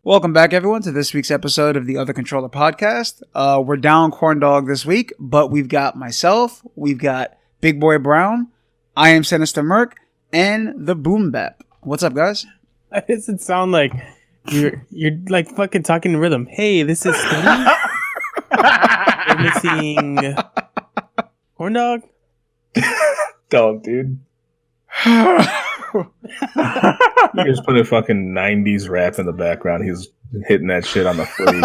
Welcome back, everyone, to this week's episode of the Other Controller Podcast. We're down Corn Dog this week, but we've got myself, we've got Big Boy Brown, I am Sinister Merc, and the Boom Bap. What's up, guys? That doesn't sound like you're like fucking talking in rhythm. Hey, this is Steady. We're missing Corn Dog. Dog, dude. You just put a fucking 90s rap in the background. He's hitting that shit on the flea.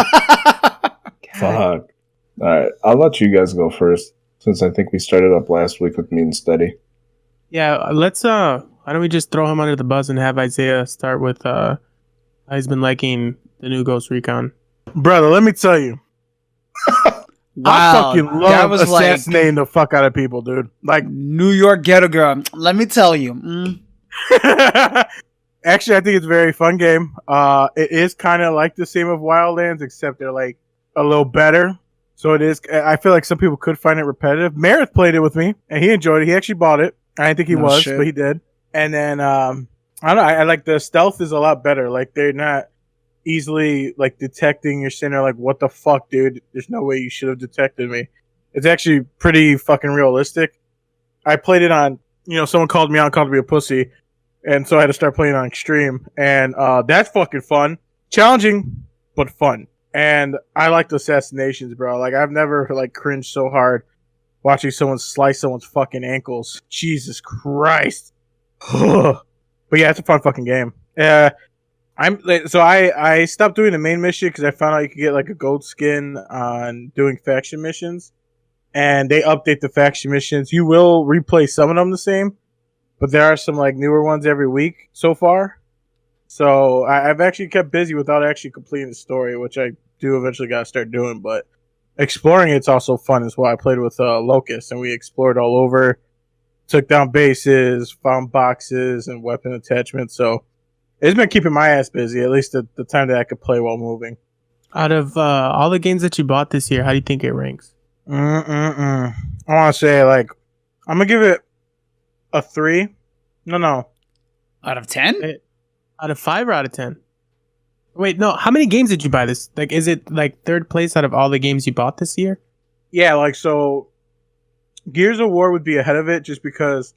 Fuck. Alright, I'll let you guys go first, since I think we started up last week with me and Steady. Yeah, let's why don't we just throw him under the bus and have Isaiah start with how he's been liking the new Ghost Recon. Brother, let me tell you. Wow, I fucking love assassinating the fuck out of people, dude. Like New York ghetto girl. Let me tell you. Actually, I think it's a very fun game. It is kind of like the same of Wildlands, except they're like a little better. So it is. I feel like some people could find it repetitive. Merc played it with me, and he enjoyed it. He actually bought it. I didn't think he was, but he did. And then I don't know. I like the stealth is a lot better. Like they're not easily like detecting your sinner. Like what the fuck, dude? There's no way you should have detected me. It's actually pretty fucking realistic. I played it on. Someone called me out and called me a pussy. And so I had to start playing on extreme. And that's fucking fun. Challenging, but fun. And I like the assassinations, bro. Like, I've never, like, cringed so hard watching someone slice someone's fucking ankles. Jesus Christ. But yeah, it's a fun fucking game. I stopped doing the main mission because I found out you could get, like, a gold skin on doing faction missions. And they update the faction missions. You will replay some of them the same. But there are some like newer ones every week so far. So I've actually kept busy without actually completing the story, which I do eventually got to start doing. But exploring it's also fun as well. I played with Locust and we explored all over, took down bases, found boxes and weapon attachments. So it's been keeping my ass busy, at least the time that I could play while moving. Out of all the games that you bought this year, how do you think it ranks? I want to say like I'm gonna give it a 3. No. Out of 10? Out of 5 or out of 10? Wait, no. How many games did you buy this? Like, is it like third place out of all the games you bought this year? Yeah, like so. Gears of War would be ahead of it just because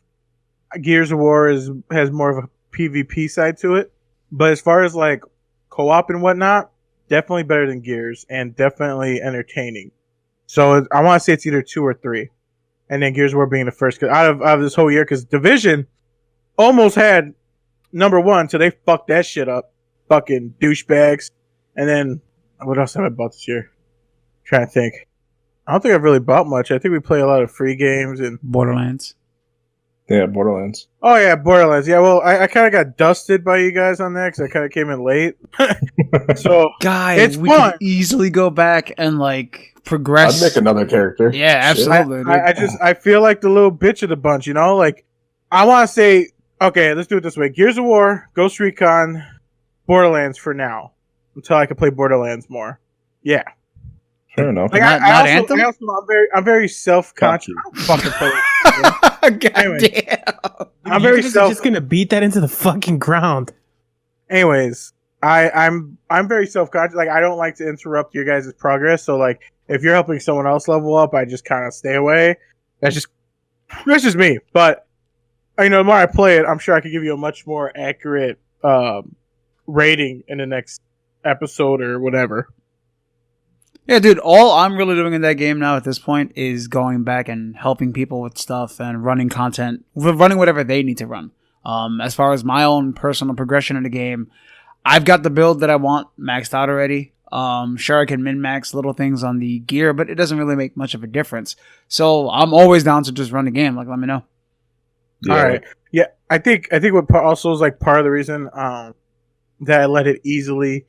Gears of War has more of a PvP side to it. But as far as like co-op and whatnot, definitely better than Gears and definitely entertaining. So I want to say it's either 2 or 3. And then Gears of War being the first, cause out of this whole year, because Division almost had number 1, so they fucked that shit up. Fucking douchebags. And then, what else have I bought this year? Trying to think. I don't think I've really bought much. I think we play a lot of free games and Borderlands. Yeah, Borderlands. Oh yeah, Borderlands. Yeah, well, I kind of got dusted by you guys on that because I kind of came in late. So, guys, we fun. could easily go back and like progress. I'd make another character. Yeah, absolutely. I feel like the little bitch of the bunch, Like, I want to say, okay, let's do it this way: Gears of War, Ghost Recon, Borderlands for now, until I can play Borderlands more. Yeah, fair enough. Like, not Anthem. I'm very self-conscious. Fucking play. God damn. I'm very just gonna beat that into the fucking ground. Anyways, I'm very self-conscious. Like, I don't like to interrupt your guys' progress. So, like, if you're helping someone else level up, I just kind of stay away. That's just me. But the more I play it, I'm sure I could give you a much more accurate rating in the next episode or whatever. Yeah, dude, all I'm really doing in that game now at this point is going back and helping people with stuff and running content, running whatever they need to run. As far as my own personal progression in the game, I've got the build that I want maxed out already. Sure, I can min-max little things on the gear, but it doesn't really make much of a difference. So I'm always down to just run the game. Like, let me know. Yeah. All right. Yeah, I think what also is like part of the reason that I let it easily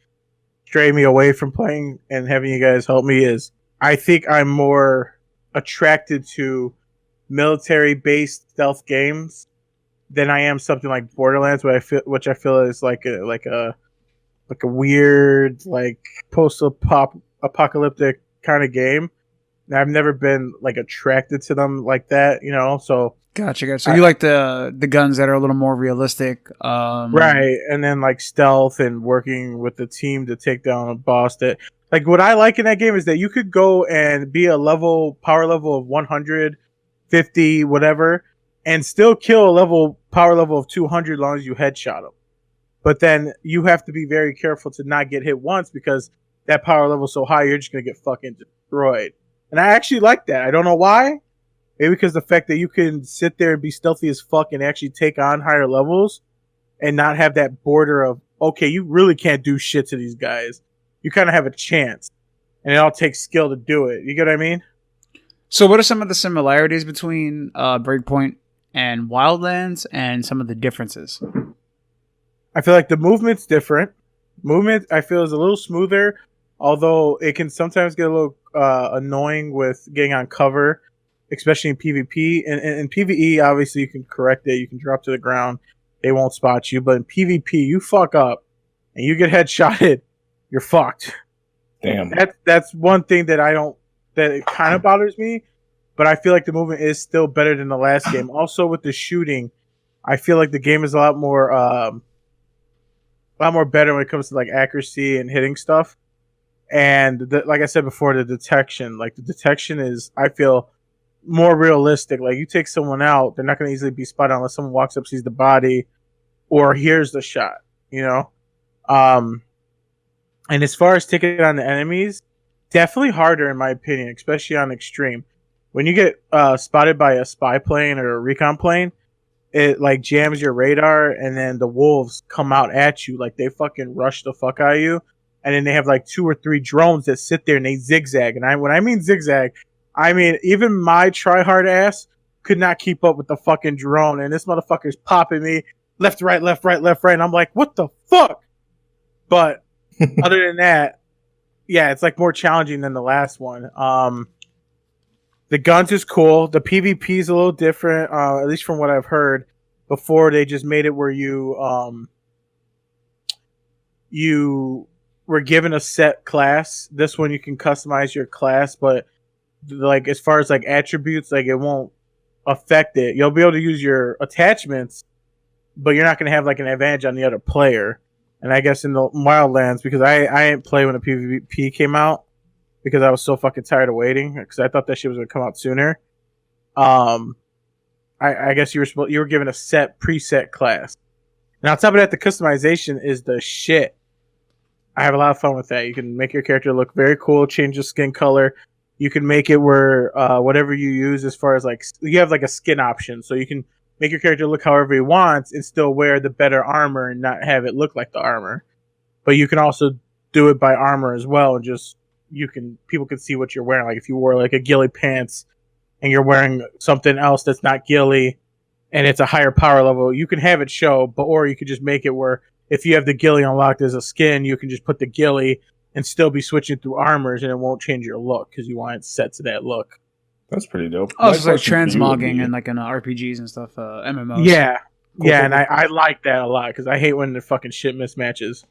stray me away from playing and having you guys help me is I think I'm more attracted to military-based stealth games than I am something like Borderlands, which I feel is like a weird like post-apocalyptic kind of game. I've never been like attracted to them like that, you know. So Gotcha. So you like the guns that are a little more realistic, right, and then like stealth and working with the team to take down a boss. That like what I like in that game is that you could go and be a power level of 150, whatever, and still kill a power level of 200 as long as you headshot them. But then you have to be very careful to not get hit once because that power level is so high, you're just gonna get fucking destroyed. And I actually like that. I don't know why. Maybe because the fact that you can sit there and be stealthy as fuck and actually take on higher levels and not have that border of, okay, you really can't do shit to these guys. You kind of have a chance. And it all takes skill to do it. You get what I mean? So what are some of the similarities between Breakpoint and Wildlands and some of the differences? I feel like the movement's different. Movement, I feel, is a little smoother, although it can sometimes get a little annoying with getting on cover, especially in PvP. And in PvE, obviously, you can correct it. You can drop to the ground. They won't spot you. But in PvP, you fuck up and you get headshotted, you're fucked. Damn. That's one thing that it kind of bothers me. But I feel like the movement is still better than the last game. Also, with the shooting, I feel like the game is a lot more better when it comes to like accuracy and hitting stuff. And like I said before, the detection is, I feel, more realistic. Like you take someone out, they're not going to easily be spotted unless someone walks up, sees the body, or hears the shot. You know. And as far as taking on the enemies, definitely harder in my opinion, especially on extreme. When you get spotted by a spy plane or a recon plane, it like jams your radar, and then the wolves come out at you like they fucking rush the fuck out of you, and then they have like 2 or 3 drones that sit there and they zigzag. And when I mean zigzag, I mean even my tryhard ass could not keep up with the fucking drone, and this motherfucker's popping me left, right, and I'm like, what the fuck? But other than that, yeah, it's like more challenging than the last one. The guns is cool. The PvP is a little different, at least from what I've heard. Before they just made it where you were given a set class. This one you can customize your class, but like as far as like attributes, like it won't affect it. You'll be able to use your attachments, but you're not going to have like an advantage on the other player. And I guess in the Wildlands, because I didn't play when the PvP came out, because I was so fucking tired of waiting, because I thought that shit was going to come out sooner. I guess you were given a preset class. And on top of that, the customization is the shit. I have a lot of fun with that. You can make your character look very cool, change the skin color. You can make it where whatever you use as far as like, you have like a skin option. So you can make your character look however he wants and still wear the better armor and not have it look like the armor. But you can also do it by armor as well, and just people can see what you're wearing. Like if you wore like a ghillie pants and you're wearing something else that's not ghillie and it's a higher power level, you can have it show, or you could just make it where if you have the ghillie unlocked as a skin, you can just put the ghillie and still be switching through armors, and it won't change your look because you want it set to that look. That's pretty dope. Oh, it's like transmogging and like in RPGs and stuff, MMOs. Yeah. Cool, yeah, cool. And I like that a lot because I hate when the fucking shit mismatches.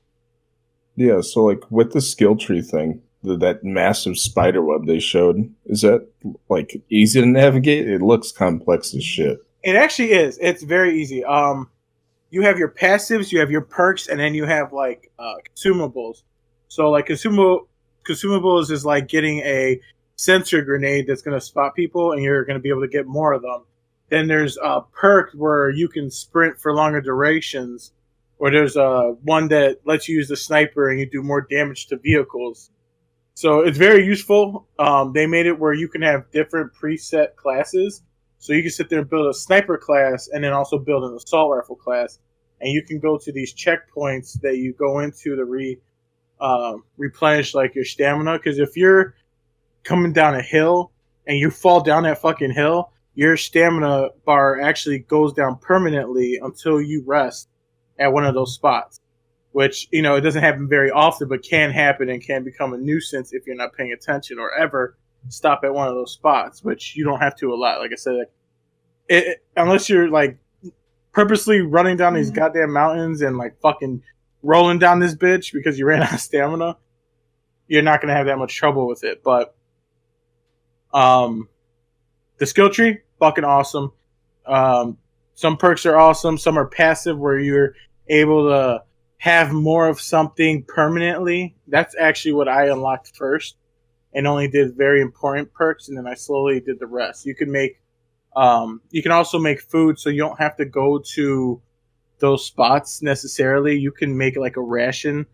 Yeah, so like with the skill tree thing, that massive spider web they showed, is that like easy to navigate? It looks complex as shit. It actually is. It's very easy. You have your passives, you have your perks, and then you have like consumables. So like consumables is like getting a sensor grenade that's going to spot people, and you're going to be able to get more of them. Then there's a perk where you can sprint for longer durations, or there's one that lets you use the sniper and you do more damage to vehicles. So it's very useful. They made it where you can have different preset classes. So you can sit there and build a sniper class and then also build an assault rifle class. And you can go to these checkpoints that you go into to replenish like your stamina. Because if you're coming down a hill and you fall down that fucking hill, your stamina bar actually goes down permanently until you rest at one of those spots. Which, you know, it doesn't happen very often, but can happen and can become a nuisance if you're not paying attention or ever stop at one of those spots, which you don't have to a lot. Like I said, unless you're like purposely running down these goddamn mountains and like fucking rolling down this bitch because you ran out of stamina, you're not going to have that much trouble with it. But The skill tree, fucking awesome. Some perks are awesome. Some are passive, where you're able to have more of something permanently. That's actually what I unlocked first, and only did very important perks, and then I slowly did the rest. You can make, you can also make food, so you don't have to go to those spots necessarily. You can make like a ration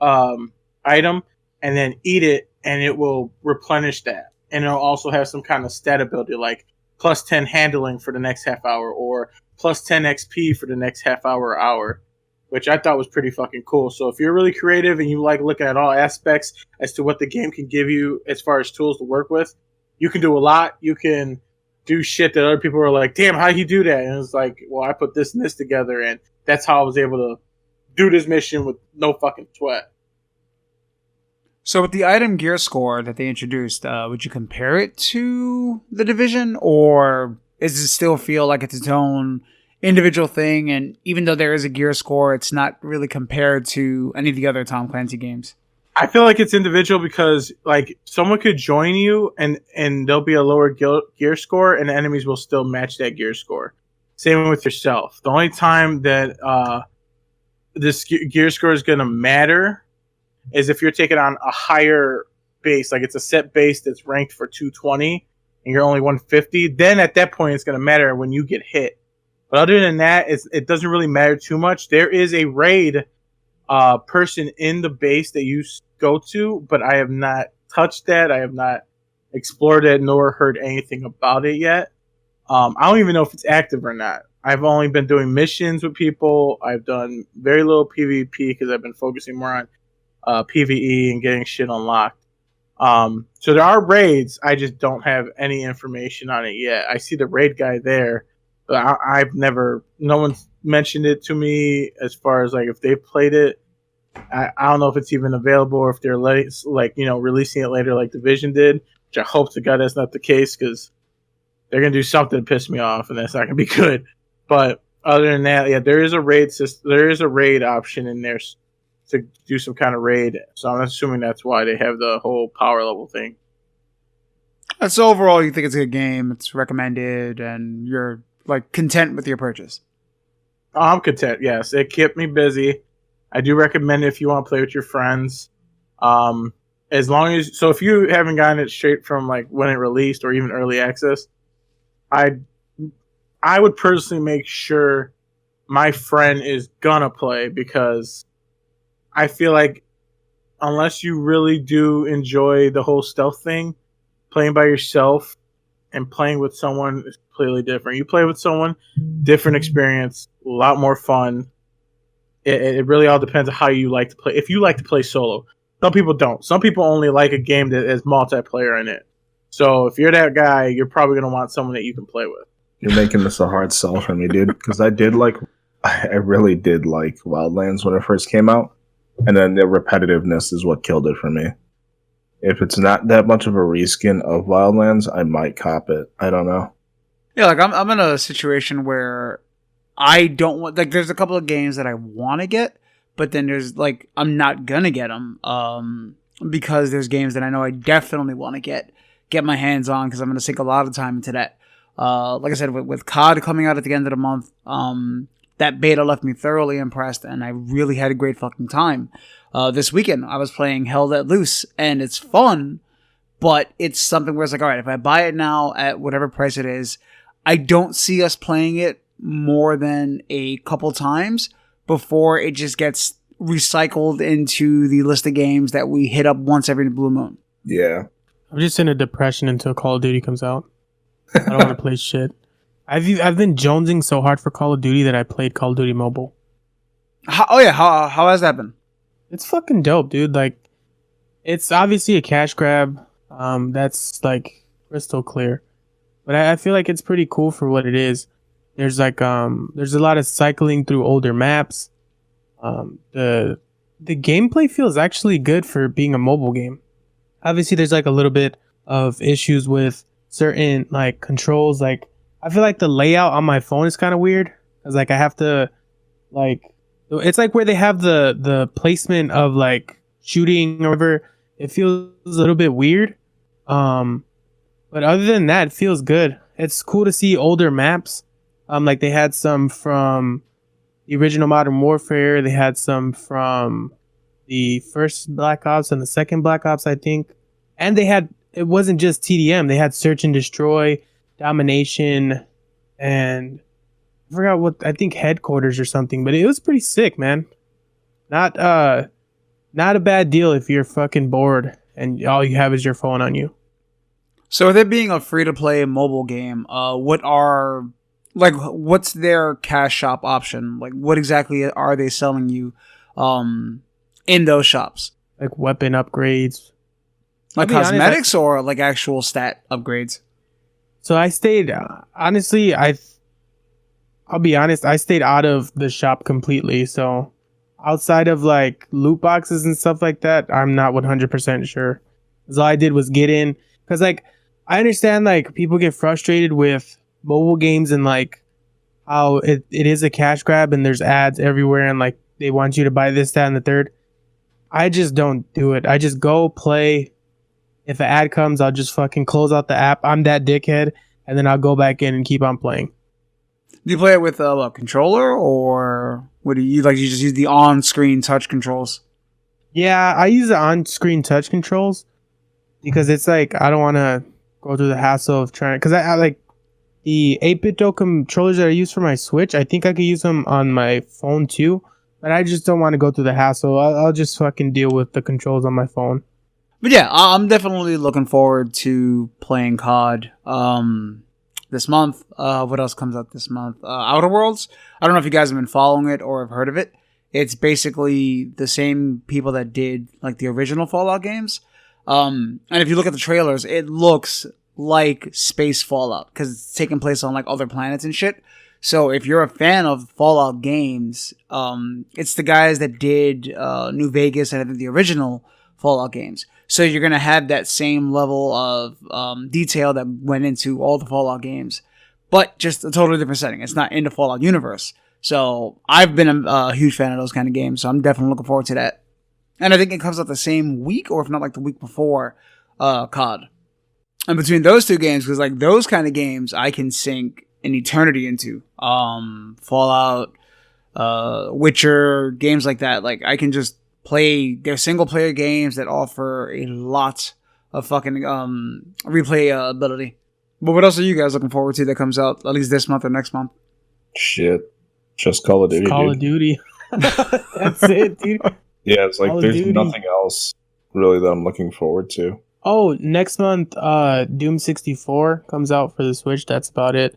item and then eat it, and it will replenish that. And it'll also have some kind of stat ability, like plus 10 handling for the next half hour, or plus 10 XP for the next half hour or hour, which I thought was pretty fucking cool. So if you're really creative and you like looking at all aspects as to what the game can give you as far as tools to work with, you can do a lot. You can do shit that other people are like, damn, how do you do that? And it's like, well, I put this and this together, and that's how I was able to do this mission with no fucking sweat. So with the item gear score that they introduced, would you compare it to The Division, or does it still feel like it's its own individual thing, and even though there is a gear score, it's not really compared to any of the other Tom Clancy games? I feel like it's individual because like someone could join you and there'll be a lower gear score, and the enemies will still match that gear score. Same with yourself. The only time that this gear score is going to matter is if you're taking on a higher base, like it's a set base that's ranked for 220 and you're only 150, then at that point it's going to matter when you get hit. But other than that, it doesn't really matter too much. There is a raid person in the base that you go to, but I have not touched that. I have not explored it nor heard anything about it yet. I don't even know if it's active or not. I've only been doing missions with people. I've done very little PvP because I've been focusing more on PvE and getting shit unlocked. So there are raids. I just don't have any information on it yet. I see the raid guy there, but I've never. No one's mentioned it to me as far as like if they've played it. I don't know if it's even available or if they're releasing it later like Division did. Which I hope to God that's not the case, because they're gonna do something to piss me off, and that's not gonna be good. But other than that, yeah, there is a raid system. There is a raid option in there to do some kind of raid. So I'm assuming that's why they have the whole power level thing. So overall, you think it's a good game, it's recommended, and you're like content with your purchase? Oh, I'm content, yes. It kept me busy. I do recommend it if you want to play with your friends. As long as, so if you haven't gotten it straight from like when it released or even early access, I would personally make sure my friend is gonna play, because I feel like unless you really do enjoy the whole stealth thing, playing by yourself and playing with someone is completely different. You play with someone, different experience, a lot more fun. It really all depends on how you like to play. If you like to play solo, some people don't. Some people only like a game that has multiplayer in it. So if you're that guy, you're probably going to want someone that you can play with. You're making this a hard sell for me, dude, because I really did like Wildlands when it first came out. And then the repetitiveness is what killed it for me. If it's not that much of a reskin of Wildlands, I might cop it. I don't know. Yeah, like I'm in a situation where I don't want, like, there's a couple of games that I want to get, but then there's like, I'm not gonna get them because there's games that I know I definitely want to get my hands on, because I'm gonna sink a lot of time into that. Like I said, with COD coming out at the end of the month, that beta left me thoroughly impressed, and I really had a great fucking time. This weekend, I was playing Hell Let Loose, and it's fun, but it's something where it's like, all right, if I buy it now at whatever price it is, I don't see us playing it more than a couple times before it just gets recycled into the list of games that we hit up once every blue moon. Yeah. I'm just in a depression until Call of Duty comes out. I don't want to play shit. I've been jonesing so hard for Call of Duty that I played Call of Duty Mobile. How has that been? It's fucking dope, dude. Like, it's obviously a cash grab. That's like crystal clear. But I feel like it's pretty cool for what it is. There's like there's a lot of cycling through older maps. The gameplay feels actually good for being a mobile game. Obviously, there's like a little bit of issues with certain like controls. Like, I feel like the layout on my phone is kind of weird, because like I have to like, it's like where they have the placement of like shooting or whatever. It feels a little bit weird. But other than that, it feels good. It's cool to see older maps. Like they had some from the original Modern Warfare. They had some from the first Black Ops and the second Black Ops, I think. And it wasn't just TDM. They had Search and Destroy, Domination, and I forgot what, I think Headquarters or something. But it was pretty sick, man. Not a bad deal if you're fucking bored and all you have is your phone on you. So with it being a free-to-play mobile game, what's their cash shop option? Like, what exactly are they selling you in those shops? Like weapon upgrades. Like cosmetics or like actual stat upgrades? So I stayed, honestly, I'll be honest, I stayed out of the shop completely. So outside of like loot boxes and stuff like that, I'm not 100% sure. Because all I did was get in. Because like, I understand like people get frustrated with mobile games and like how it is a cash grab and there's ads everywhere and like they want you to buy this, that, and the third. I just don't do it. I just go play. If an ad comes, I'll just fucking close out the app. I'm that dickhead. And then I'll go back in and keep on playing. Do you play it with a controller, or what do you like? You just use the on-screen touch controls? Yeah, I use the on-screen touch controls because it's like I don't want to go through the hassle of trying. Because I like the 8-bit controllers that I use for my Switch. I think I could use them on my phone too, but I just don't want to go through the hassle. I'll just fucking deal with the controls on my phone. But yeah, I'm definitely looking forward to playing COD this month. What else comes out this month? Outer Worlds. I don't know if you guys have been following it or have heard of it. It's basically the same people that did like the original Fallout games. And if you look at the trailers, it looks like space Fallout because it's taking place on like other planets and shit. So if you're a fan of Fallout games, it's the guys that did New Vegas and I think the original Fallout games. So you're going to have that same level of detail that went into all the Fallout games, but just a totally different setting. It's not in the Fallout universe. So I've been a huge fan of those kind of games, so I'm definitely looking forward to that. And I think it comes out the same week, or if not like the week before COD. And between those two games, because like those kind of games I can sink an eternity into. Fallout, Witcher, games like that. Like I can just play their single player games that offer a lot of fucking replay ability. But what else are you guys looking forward to that comes out at least this month or next month? Shit. Just Call of Duty. Call of Duty. That's it, dude. Yeah, it's like there's nothing else really that I'm looking forward to. Oh, next month, Doom 64 comes out for the Switch. That's about it.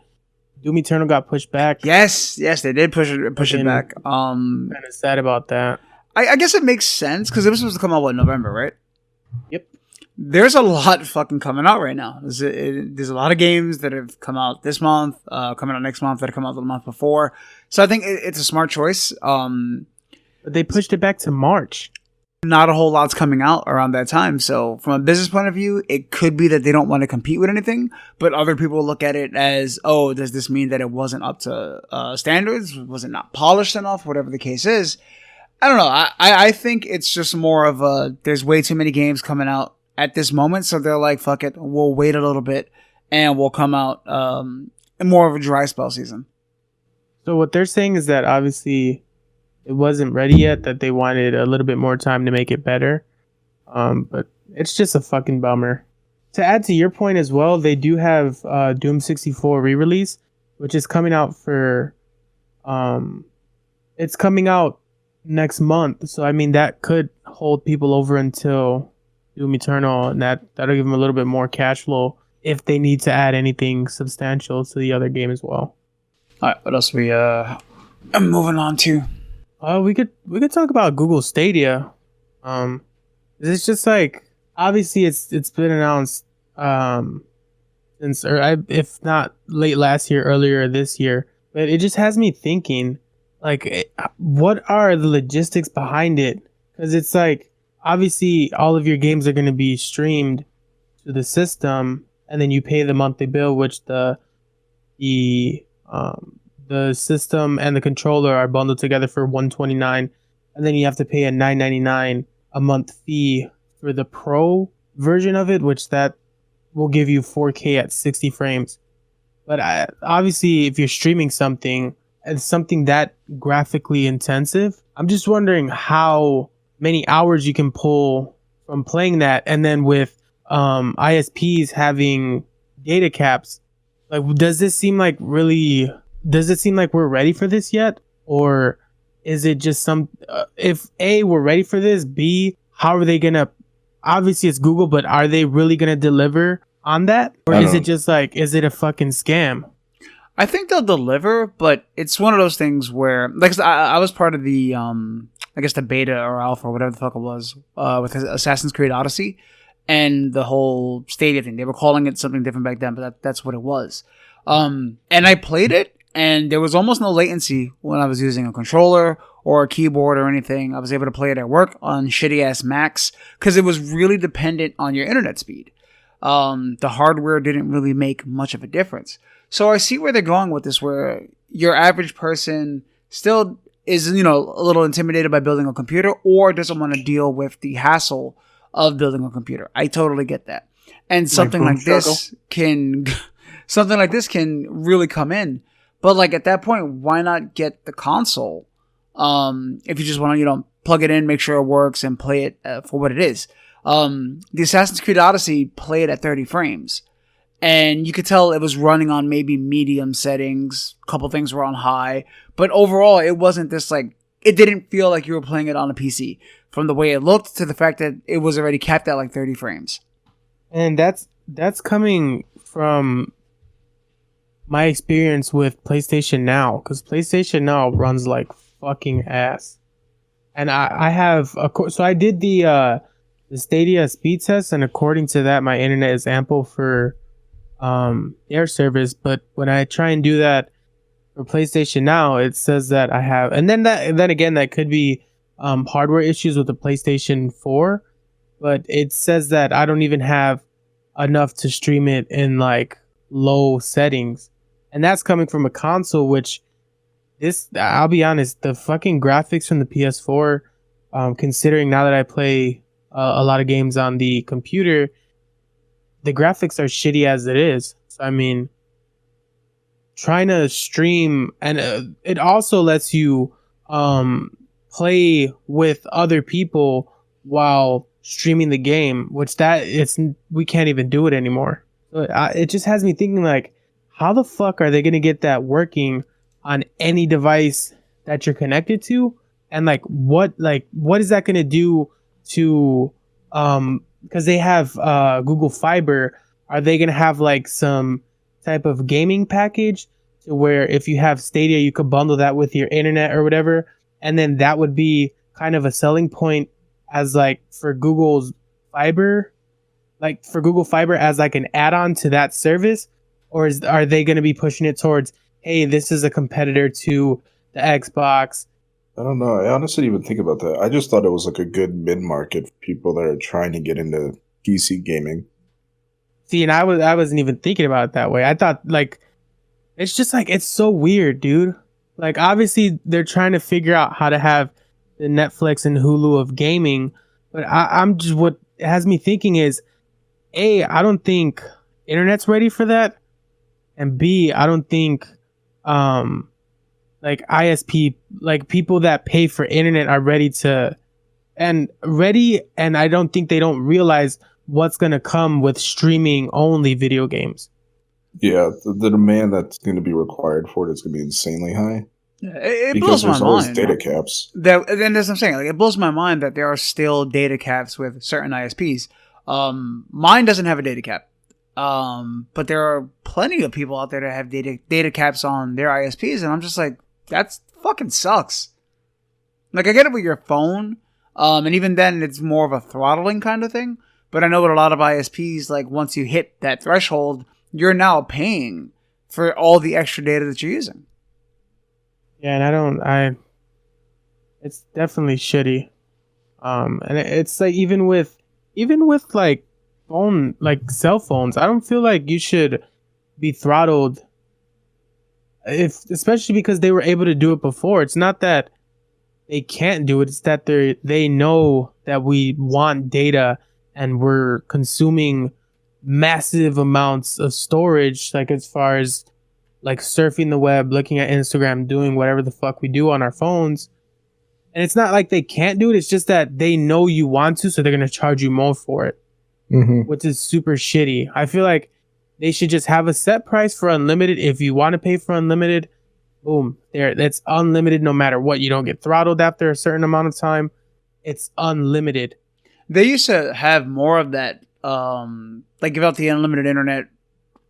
Doom Eternal got pushed back. Yes, they did push it back. Kind of sad about that. I guess it makes sense because it was supposed to come out in November, right? Yep. There's a lot fucking coming out right now. There's a lot of games that have come out this month, coming out next month, that have come out the month before. So I think it's a smart choice. But they pushed it back to March. Not a whole lot's coming out around that time. So from a business point of view, it could be that they don't want to compete with anything, but other people look at it as, oh, does this mean that it wasn't up to standards? Was it not polished enough? Whatever the case is. I don't know. I think it's just more of there's way too many games coming out at this moment. So they're like, fuck it. We'll wait a little bit and we'll come out in more of a dry spell season. So what they're saying is that obviously it wasn't ready yet, that they wanted a little bit more time to make it better. But it's just a fucking bummer. To add to your point as well, they do have Doom 64 re-release, which is coming out for... it's coming out next month. So, I mean, that could hold people over until Doom Eternal, and that'll give them a little bit more cash flow if they need to add anything substantial to the other game as well. All right, what else I'm moving on to? We could talk about Google Stadia. It's just like, obviously it's been announced since, if not late last year, earlier this year, but it just has me thinking, like, what are the logistics behind it? Because it's like, obviously all of your games are going to be streamed to the system, and then you pay the monthly bill, which the system and the controller are bundled together for $129, and then you have to pay a $9.99 a month fee for the pro version of it, which that will give you 4K at 60 frames. But obviously, if you're streaming something, it's something that graphically intensive. I'm just wondering how many hours you can pull from playing that, and then with ISPs having data caps. Like, does it seem like we're ready for this yet, or is it just if A, we're ready for this, B, how are they gonna? Obviously, it's Google, but are they really gonna deliver on that, or is it just like, is it a fucking scam? I think they'll deliver, but it's one of those things where, like, I was part of the, I guess the beta or alpha or whatever the fuck it was, with Assassin's Creed Odyssey and the whole Stadia thing. They were calling it something different back then, but that's what it was. And I played it, and there was almost no latency when I was using a controller or a keyboard or anything. I was able to play it at work on shitty-ass Macs because it was really dependent on your internet speed. The hardware didn't really make much of a difference. So I see where they're going with this, where your average person still is, a little intimidated by building a computer or doesn't want to deal with the hassle of building a computer. I totally get that. And something like this can really come in. But like at that point, why not get the console? If you just want to, plug it in, make sure it works, and play it for what it is. The Assassin's Creed Odyssey played at 30 frames. And you could tell it was running on maybe medium settings. A couple things were on high. But overall, it wasn't this it didn't feel like you were playing it on a PC. From the way it looked to the fact that it was already capped at like 30 frames. And that's coming from my experience with PlayStation Now. Because PlayStation Now runs like fucking ass. And I have, so I did the Stadia speed test. And according to that, my internet is ample for air service, but when I try and do that for PlayStation Now, it says that I have, and then again that could be hardware issues with the PlayStation 4, but it says that I don't even have enough to stream it in like low settings, and that's coming from a console, which I'll be honest, the fucking graphics from the PS4, considering now that I play a lot of games on the computer, the graphics are shitty as it is. So, I mean, trying to stream, and it also lets you play with other people while streaming the game, which we can't even do it anymore. So it just has me thinking, like, how the fuck are they going to get that working on any device that you're connected to? And what is that going to do to because they have Google Fiber, are they going to have like some type of gaming package to where if you have Stadia, you could bundle that with your internet or whatever, and then that would be kind of a selling point as like for Google's Fiber, as like an add-on to that service? Or are they going to be pushing it towards, hey, this is a competitor to the Xbox? I don't know. I honestly didn't even think about that. I just thought it was like a good mid-market for people that are trying to get into PC gaming. See, and I wasn't even thinking about it that way. I thought it's just it's so weird, dude. Like, obviously they're trying to figure out how to have the Netflix and Hulu of gaming, but I'm just, what has me thinking is, A, I don't think internet's ready for that, and B, I don't think ISP, people that pay for internet are ready, and I don't think they don't realize what's going to come with streaming only video games. Yeah, the demand that's going to be required for it is going to be insanely high. Yeah, it blows my mind. Because there's always data caps. Then that's what I'm saying. It blows my mind that there are still data caps with certain ISPs. Mine doesn't have a data cap. But there are plenty of people out there that have data caps on their ISPs, and I'm just like, that's fucking sucks. Like, I get it with your phone, and even then it's more of a throttling kind of thing, but I know with a lot of ISPs, like, once you hit that threshold, you're now paying for all the extra data that you're using. Yeah, and it's definitely shitty. And it's like, even with like phone, like cell phones, I don't feel like you should be throttled, especially because they were able to do it before. It's not that they can't do it, it's that they know that we want data and we're consuming massive amounts of storage, like as far as like surfing the web, looking at Instagram, doing whatever the fuck we do on our phones. And it's not like they can't do it. It's just that they know you want to, so they're going to charge you more for it, which is super shitty. I feel like they should just have a set price for unlimited. If you want to pay for unlimited, boom, there. That's unlimited no matter what. You don't get throttled after a certain amount of time. It's unlimited. They used to have more of that, like give out the unlimited internet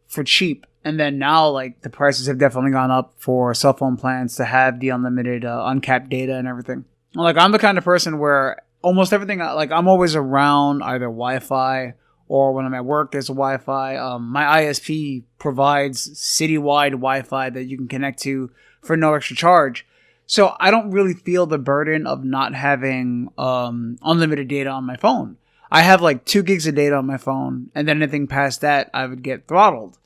for cheap. And then now, like, the prices have definitely gone up for cell phone plans to have the unlimited, uncapped data and everything. Like, I'm the kind of person where almost everything, like, I'm always around either Wi-Fi or when I'm at work, there's a Wi-Fi. My ISP provides citywide Wi-Fi that you can connect to for no extra charge. So I don't really feel the burden of not having unlimited data on my phone. I have like 2 gigs of data on my phone, and then anything past that, I would get throttled.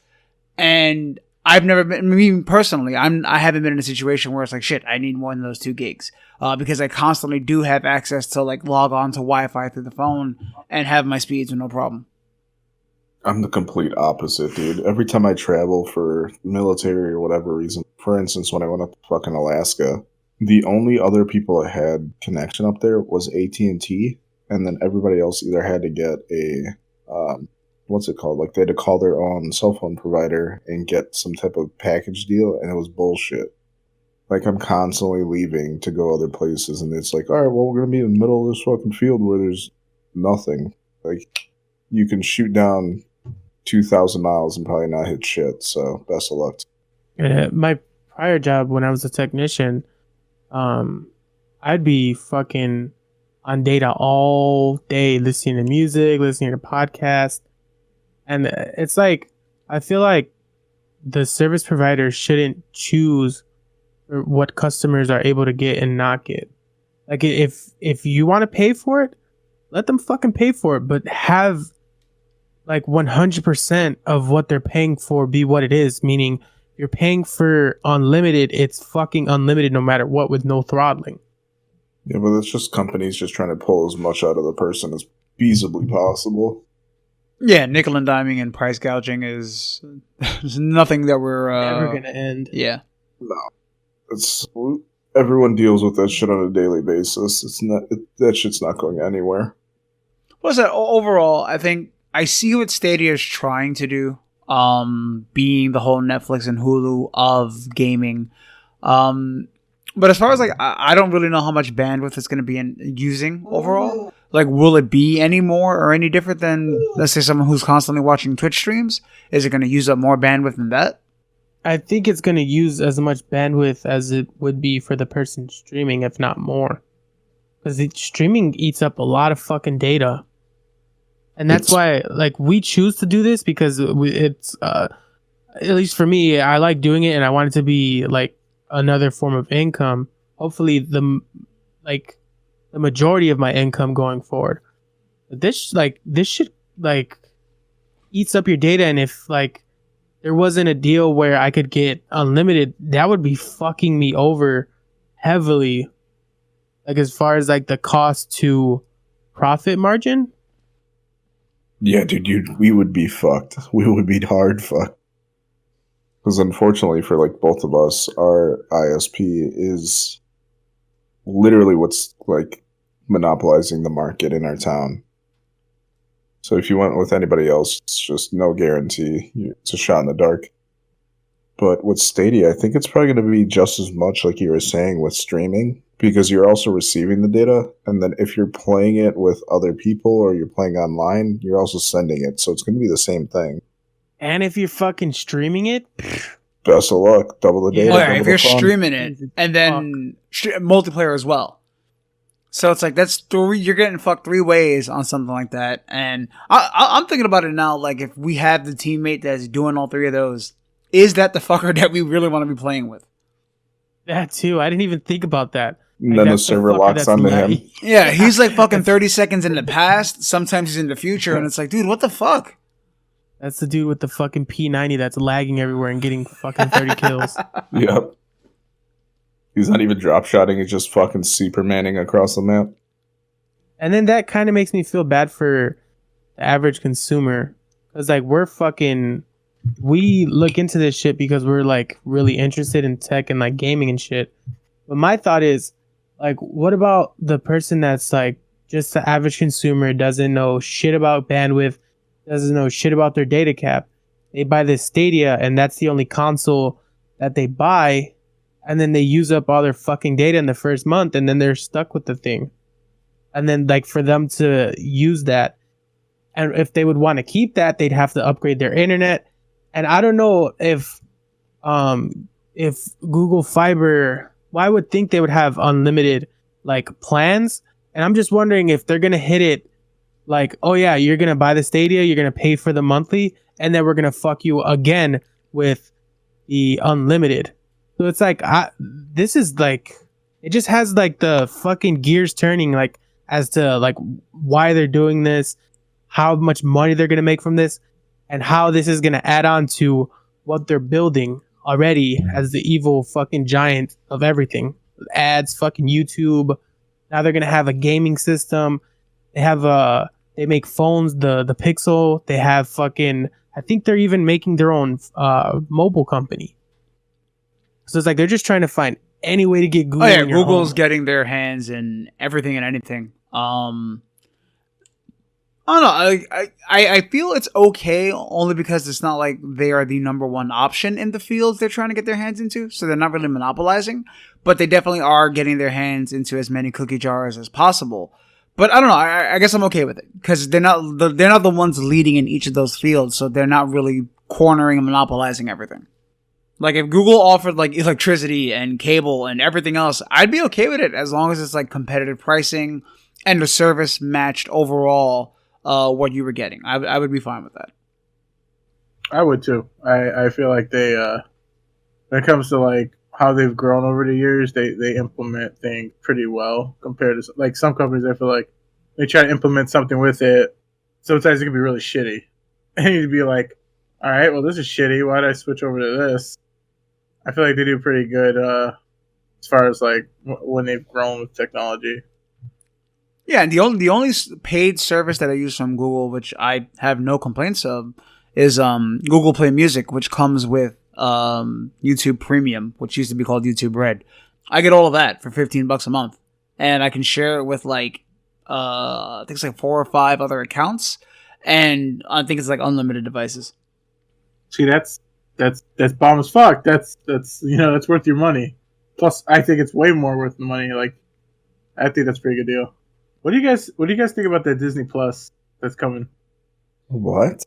And I've never been, me personally, I haven't been in a situation where it's like, shit, I need more than those 2 gigs. Because I constantly do have access to like log on to Wi-Fi through the phone and have my speeds with no problem. I'm the complete opposite, dude. Every time I travel for military or whatever reason, for instance, when I went up to fucking Alaska, the only other people that had connection up there was AT&T, and then everybody else either had to get a, what's it called? Like, they had to call their own cell phone provider and get some type of package deal, and it was bullshit. Like, I'm constantly leaving to go other places, and it's like, all right, well, we're going to be in the middle of this fucking field where there's nothing. Like, you can shoot down 2,000 miles and probably not hit shit, so best of luck. My prior job when I was a technician, I'd be fucking on data all day, listening to music, listening to podcasts. And it's like, I feel like the service providers shouldn't choose what customers are able to get and not get. Like, if you want to pay for it, let them fucking pay for it, but have like 100% of what they're paying for be what it is. Meaning, you're paying for unlimited, it's fucking unlimited no matter what, with no throttling. Yeah, but it's just companies just trying to pull as much out of the person as feasibly possible. Yeah, nickel and diming and price gouging is nothing that we're never gonna end. Yeah, no, it's everyone deals with that shit on a daily basis. It's not that shit's not going anywhere. What's that? Overall, I think I see what Stadia is trying to do, being the whole Netflix and Hulu of gaming. But as far as like, I don't really know how much bandwidth it's going to be using overall. Like, will it be any more or any different than, let's say, someone who's constantly watching Twitch streams? Is it going to use up more bandwidth than that? I think it's going to use as much bandwidth as it would be for the person streaming, if not more. Because streaming eats up a lot of fucking data. And that's why, like, we choose to do this because it's, at least for me, I like doing it and I want it to be, like, another form of income. Hopefully, the majority of my income going forward. But this shit, like, eats up your data. And if, like, there wasn't a deal where I could get unlimited, that would be fucking me over heavily. Like, as far as, like, the cost to profit margin. Yeah, dude, we would be fucked. We would be hard fucked. Because unfortunately for like both of us, our ISP is literally what's like monopolizing the market in our town. So if you went with anybody else, it's just no guarantee. It's a shot in the dark. But with Stadia, I think it's probably going to be just as much like you were saying with streaming, because you're also receiving the data, and then if you're playing it with other people or you're playing online, you're also sending it. So it's going to be the same thing. And if you're fucking streaming it, best of luck. Double the data. Oh, yeah, if you're streaming it and then multiplayer as well. So it's like, that's you're getting fucked 3 ways on something like that. And I'm thinking about it now, like, if we have the teammate that's doing all 3 of those, is that the fucker that we really want to be playing with? That too. I didn't even think about that. And then the server locks onto him. Yeah, he's like fucking 30 seconds in the past. Sometimes he's in the future. And it's like, dude, what the fuck? That's the dude with the fucking P90 that's lagging everywhere and getting fucking 30 kills. Yep. He's not even drop shotting. He's just fucking Supermaning across the map. And then that kind of makes me feel bad for the average consumer. Because like we look into this shit because we're like really interested in tech and like gaming and shit. But my thought is, like, what about the person that's like just the average consumer, doesn't know shit about bandwidth, doesn't know shit about their data cap? They buy this Stadia and that's the only console that they buy, and then they use up all their fucking data in the first month, and then they're stuck with the thing. And then like for them to use that, and if they would want to keep that, they'd have to upgrade their internet. And I don't know if Google Fiber, well, I would think they would have unlimited like plans. And I'm just wondering if they're gonna hit it like, oh yeah, you're gonna buy the Stadia, you're gonna pay for the monthly, and then we're gonna fuck you again with the unlimited. So it's like, this is like, it just has like the fucking gears turning, like as to like why they're doing this, how much money they're gonna make from this, and how this is going to add on to what they're building already as the evil fucking giant of everything. Ads, fucking YouTube. Now they're going to have a gaming system. They make phones, the Pixel. They have fucking, I think they're even making their own mobile company. So it's like they're just trying to find any way to get Google. Oh yeah, in your Google's home. getting their hands in everything and anything. I don't know. I feel it's okay only because it's not like they are the number one option in the fields they're trying to get their hands into, so they're not really monopolizing. But they definitely are getting their hands into as many cookie jars as possible. But I don't know. I guess I'm okay with it because they're not the ones leading in each of those fields, so they're not really cornering and monopolizing everything. Like if Google offered like electricity and cable and everything else, I'd be okay with it as long as it's like competitive pricing and the service matched overall. What you were getting. I would be fine with that. I would too. I feel like they when it comes to like how they've grown over the years, they implement things pretty well compared to like some companies. I feel like they try to implement something with it. Sometimes it can be really shitty, and you'd be like, "All right, well this is shitty. Why did I switch over to this?" I feel like they do pretty good as far as like when they've grown with technology. Yeah, and the only paid service that I use from Google, which I have no complaints of, is Google Play Music, which comes with YouTube Premium, which used to be called YouTube Red. I get all of that for $15 a month, and I can share it with like I think it's like 4 or 5 other accounts, and I think it's like unlimited devices. See, that's bomb as fuck. That's that's worth your money. Plus, I think it's way more worth the money. Like, I think that's a pretty good deal. What do you guys think about that Disney Plus that's coming? What?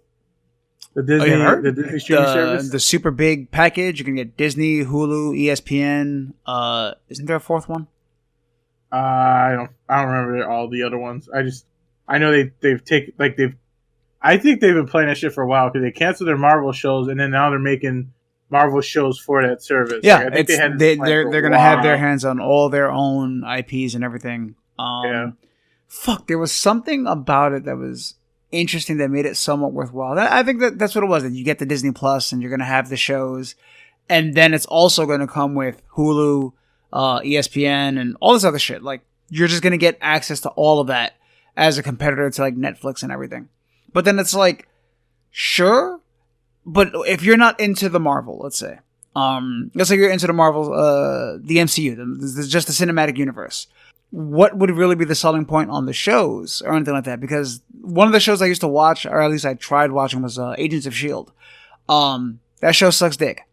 The Disney streaming service? The super big package. You can get Disney, Hulu, ESPN. Isn't there a 4th one? I don't remember all the other ones. I know they've taken I think they've been playing that shit for a while because they canceled their Marvel shows and then now they're making Marvel shows for that service. Yeah, like, I think they're gonna have their hands on all their own IPs and everything. Yeah. Fuck, there was something about it that was interesting that made it somewhat worthwhile. I think that's what it was. That you get the Disney Plus and you're going to have the shows. And then it's also going to come with Hulu, ESPN, and all this other shit. Like, you're just going to get access to all of that as a competitor to, like, Netflix and everything. But then it's like, sure, but if you're not into the Marvel, let's say you're into the Marvel, the MCU, just the cinematic universe. What would really be the selling point on the shows or anything like that? Because one of the shows I used to watch, or at least I tried watching, was Agents of S.H.I.E.L.D. That show sucks dick.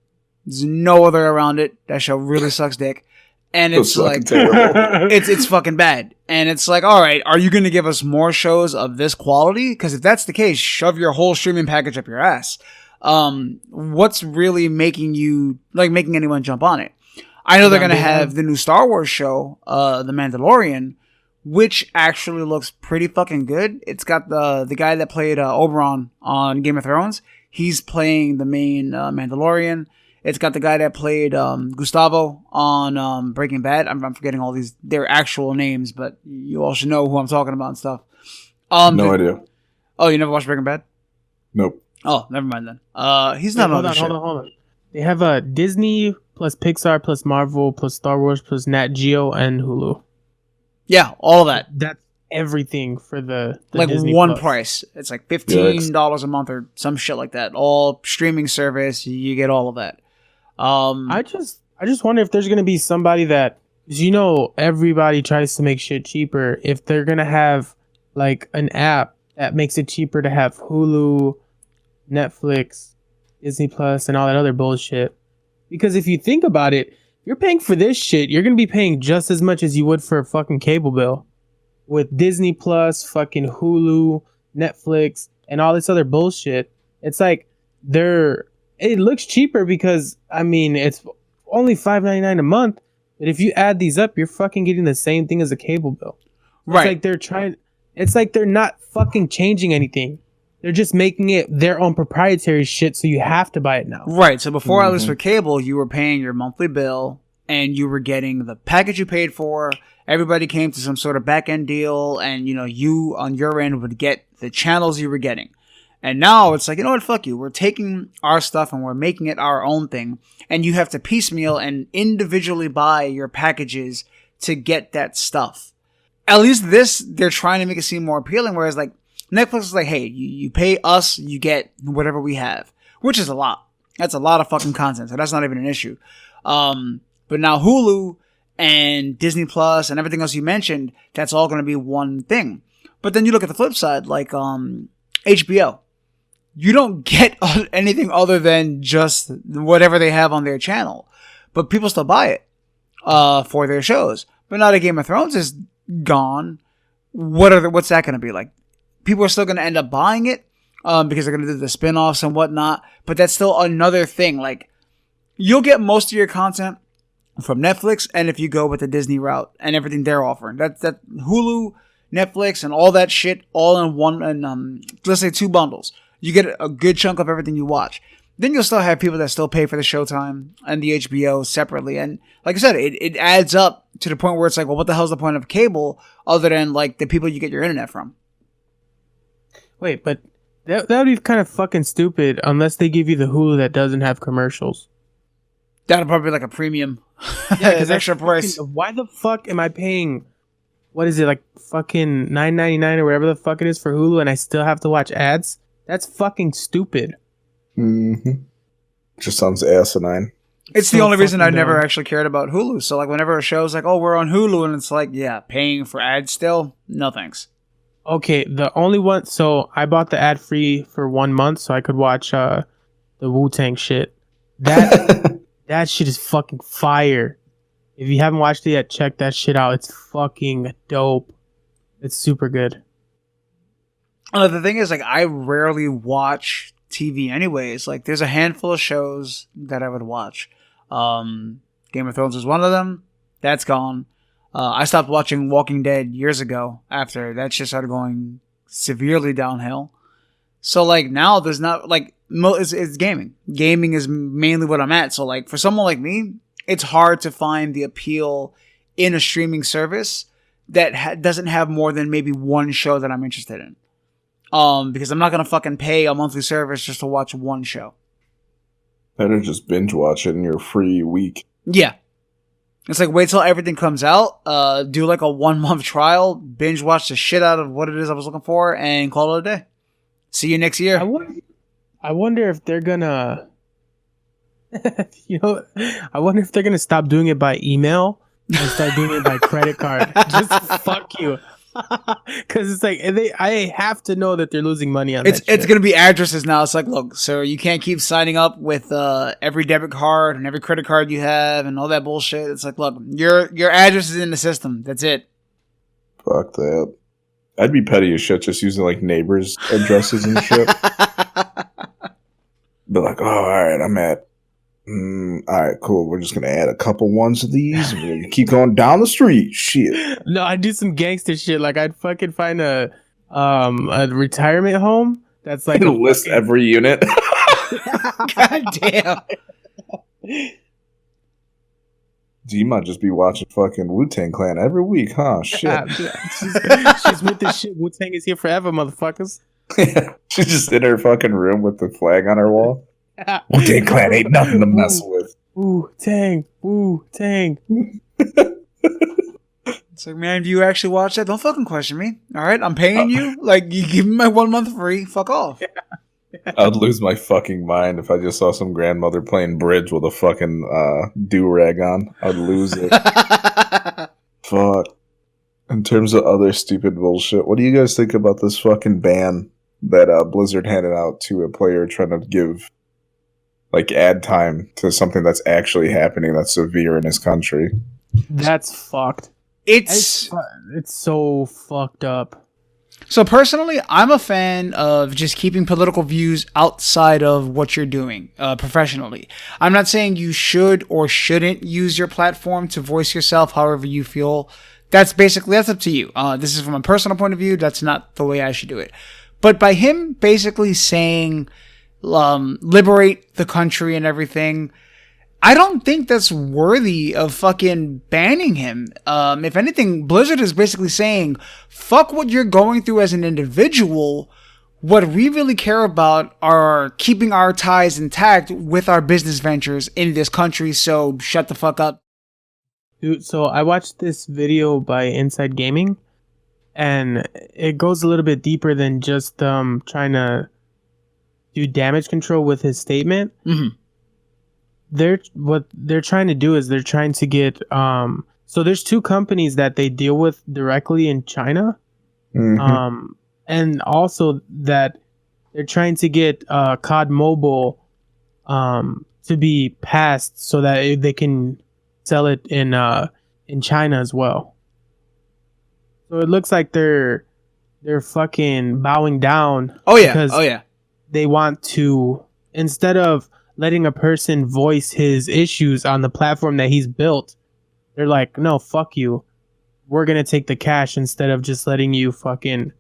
There's no other around it. That show really sucks dick. And it's like, it's fucking bad. And it's like, all right, are you going to give us more shows of this quality? Because if that's the case, shove your whole streaming package up your ass. What's really making anyone jump on it? I know they're going to have the new Star Wars show, The Mandalorian, which actually looks pretty fucking good. It's got the guy that played Oberyn on Game of Thrones. He's playing the main Mandalorian. It's got the guy that played Gustavo on Breaking Bad. I'm forgetting all their actual names, but you all should know who I'm talking about and stuff. No idea. Oh, you never watched Breaking Bad? Nope. Oh, never mind then. He's not on the shit. Hold on. They have Disney plus Pixar plus Marvel plus Star Wars plus Nat Geo and Hulu. Yeah, all of that. That's everything for the like Disney one Plus. price. It's like $15 a month or some shit like that. All streaming service, you get all of that. I just wonder if there's gonna be somebody that, 'cause you know, everybody tries to make shit cheaper. If they're gonna have like an app that makes it cheaper to have Hulu, Netflix, Disney Plus, and all that other bullshit. Because if you think about it, you're paying for this shit, you're gonna be paying just as much as you would for a fucking cable bill. With Disney Plus, fucking Hulu, Netflix, and all this other bullshit, it's like it looks cheaper because I mean it's only $5.99 a month, but if you add these up, you're fucking getting the same thing as a cable bill. right. It's like they're not fucking changing anything. They're just making it their own proprietary shit, so you have to buy it now. Right. So before I was for cable, you were paying your monthly bill and you were getting the package you paid for. Everybody came to some sort of back end deal, and you on your end would get the channels you were getting. And now it's like, you know what, fuck you. We're taking our stuff and we're making it our own thing. And you have to piecemeal and individually buy your packages to get that stuff. At least they're trying to make it seem more appealing, whereas like Netflix is like, hey, you pay us, you get whatever we have, which is a lot. That's a lot of fucking content, so that's not even an issue. But now Hulu and Disney Plus and everything else you mentioned, that's all going to be one thing. But then you look at the flip side, like HBO. You don't get anything other than just whatever they have on their channel. But people still buy it for their shows. But now that Game of Thrones is gone, what's that going to be like? People are still going to end up buying it because they're going to do the spin-offs and whatnot. But that's still another thing. Like, you'll get most of your content from Netflix, and if you go with the Disney route and everything they're offering, that Hulu, Netflix, and all that shit all in one, and let's say 2 bundles. You get a good chunk of everything you watch. Then you'll still have people that still pay for the Showtime and the HBO separately. And like I said, it adds up to the point where it's like, well, what the hell's the point of cable other than like the people you get your internet from? Wait, but that would be kind of fucking stupid unless they give you the Hulu that doesn't have commercials. That'll probably be like a premium. Yeah, because extra price. Why the fuck am I paying, what is it, like fucking $9.99 or whatever the fuck it is for Hulu, and I still have to watch ads? That's fucking stupid. Just sounds asinine. It's so the only reason I fucking never dumb. actually cared about Hulu. So like whenever a show's like, oh, we're on Hulu, and it's like, yeah, paying for ads still? No thanks. Okay, the only one, so I bought the ad free for 1 month so I could watch the Wu-Tang shit. That shit is fucking fire. If you haven't watched it yet, check that shit out. It's fucking dope. It's super good. The thing is, like, I rarely watch TV anyways. Like, there's a handful of shows that I would watch. Game of Thrones is one of them. That's gone. I stopped watching Walking Dead years ago after that shit started going severely downhill. So, like, now there's not, like, it's gaming. Gaming is mainly what I'm at. So, like, for someone like me, it's hard to find the appeal in a streaming service that doesn't have more than maybe one show that I'm interested in. Because I'm not going to fucking pay a monthly service just to watch one show. Better just binge watch it in your free week. Yeah. It's like, wait till everything comes out, do like a 1 month trial, binge watch the shit out of what it is I was looking for, and call it a day. See you next year. I wonder if they're gonna, I wonder if they're gonna stop doing it by email and start doing it by credit card. Just fuck you. Because it's like I have to know that they're losing money on that shit. It's gonna be addresses now. It's like, look, sir, you can't keep signing up with every debit card and every credit card you have and all that bullshit. It's like, look, your address is in the system. That's it. Fuck that. I'd be petty as shit just using like neighbors' addresses and shit. Be like, oh, all right, I'm at. All right, cool. We're just gonna add a couple ones of these, and we're gonna keep going down the street. Shit. No, I do some gangster shit. Like I'd fucking find a retirement home that's like list every unit. God damn. You might just be watching fucking Wu-Tang Clan every week, huh? Shit. She's with this shit. Wu-Tang is here forever, motherfuckers. She's just in her fucking room with the flag on her wall. Wu-Tang Clan ain't nothing to mess with. Wu-Tang. Wu-Tang. It's like, man, do you actually watch that? Don't fucking question me. All right, I'm paying you. Like, you give me my 1 month free. Fuck off. I'd lose my fucking mind if I just saw some grandmother playing bridge with a fucking do-rag on. I'd lose it. Fuck. In terms of other stupid bullshit, what do you guys think about this fucking ban that Blizzard handed out to a player trying to give like ad time to something that's actually happening that's severe in his country? That's fucked. It's so fucked up. So personally, I'm a fan of just keeping political views outside of what you're doing professionally. I'm not saying you should or shouldn't use your platform to voice yourself however you feel. That's up to you. This is from a personal point of view. That's not the way I should do it. But by him basically saying, liberate the country and everything, I don't think that's worthy of fucking banning him. If anything, Blizzard is basically saying, fuck what you're going through as an individual. What we really care about are keeping our ties intact with our business ventures in this country, so shut the fuck up. Dude, so I watched this video by Inside Gaming, and it goes a little bit deeper than just trying to do damage control with his statement. Mm-hmm. What they're trying to do is they're trying to get so there's two companies that they deal with directly in China, and also that they're trying to get COD Mobile to be passed so that they can sell it in China as well. So it looks like they're fucking bowing down. Oh yeah. They want to, instead of letting a person voice his issues on the platform that he's built, they're like, no, fuck you. We're going to take the cash instead of just letting you fucking...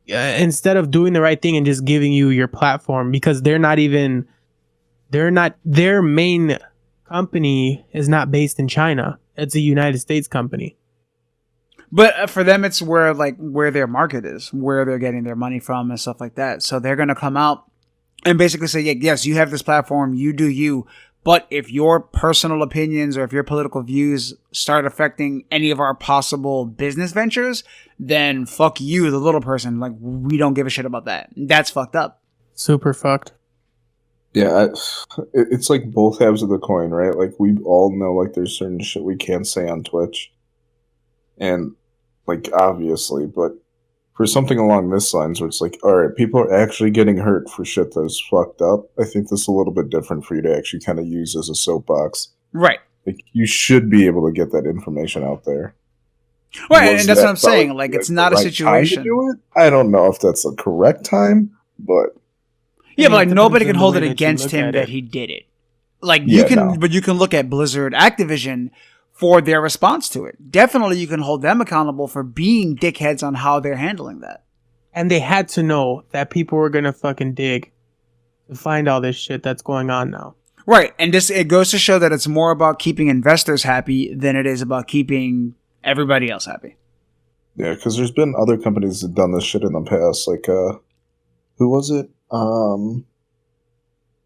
instead of doing the right thing and just giving you your platform, because their main company is not based in China. It's a United States company. But for them, it's where their market is, where they're getting their money from and stuff like that. So they're going to come out and basically say, yeah, yes, you have this platform, you do you. But if your personal opinions or if your political views start affecting any of our possible business ventures, then fuck you, the little person. Like, we don't give a shit about that. That's fucked up. Super fucked. Yeah, it's like both halves of the coin, right? Like, we all know, like, there's certain shit we can't say on Twitch. And, like, obviously, but for something along this lines where it's like, all right, people are actually getting hurt for shit that's fucked up, I think this is a little bit different for you to actually kind of use as a soapbox. Right. Like, you should be able to get that information out there. Right, and that's what I'm saying. Like, it's not a situation. Time to do it? I don't know if that's the correct time, but... Yeah, but like nobody can hold it against him that he did it. Like you can, but you can look at Blizzard, Activision for their response to it. Definitely, you can hold them accountable for being dickheads on how they're handling that. And they had to know that people were gonna fucking dig to find all this shit that's going on now. Right, and it goes to show that it's more about keeping investors happy than it is about keeping everybody else happy. Yeah, because there's been other companies that have done this shit in the past. Like, who was it?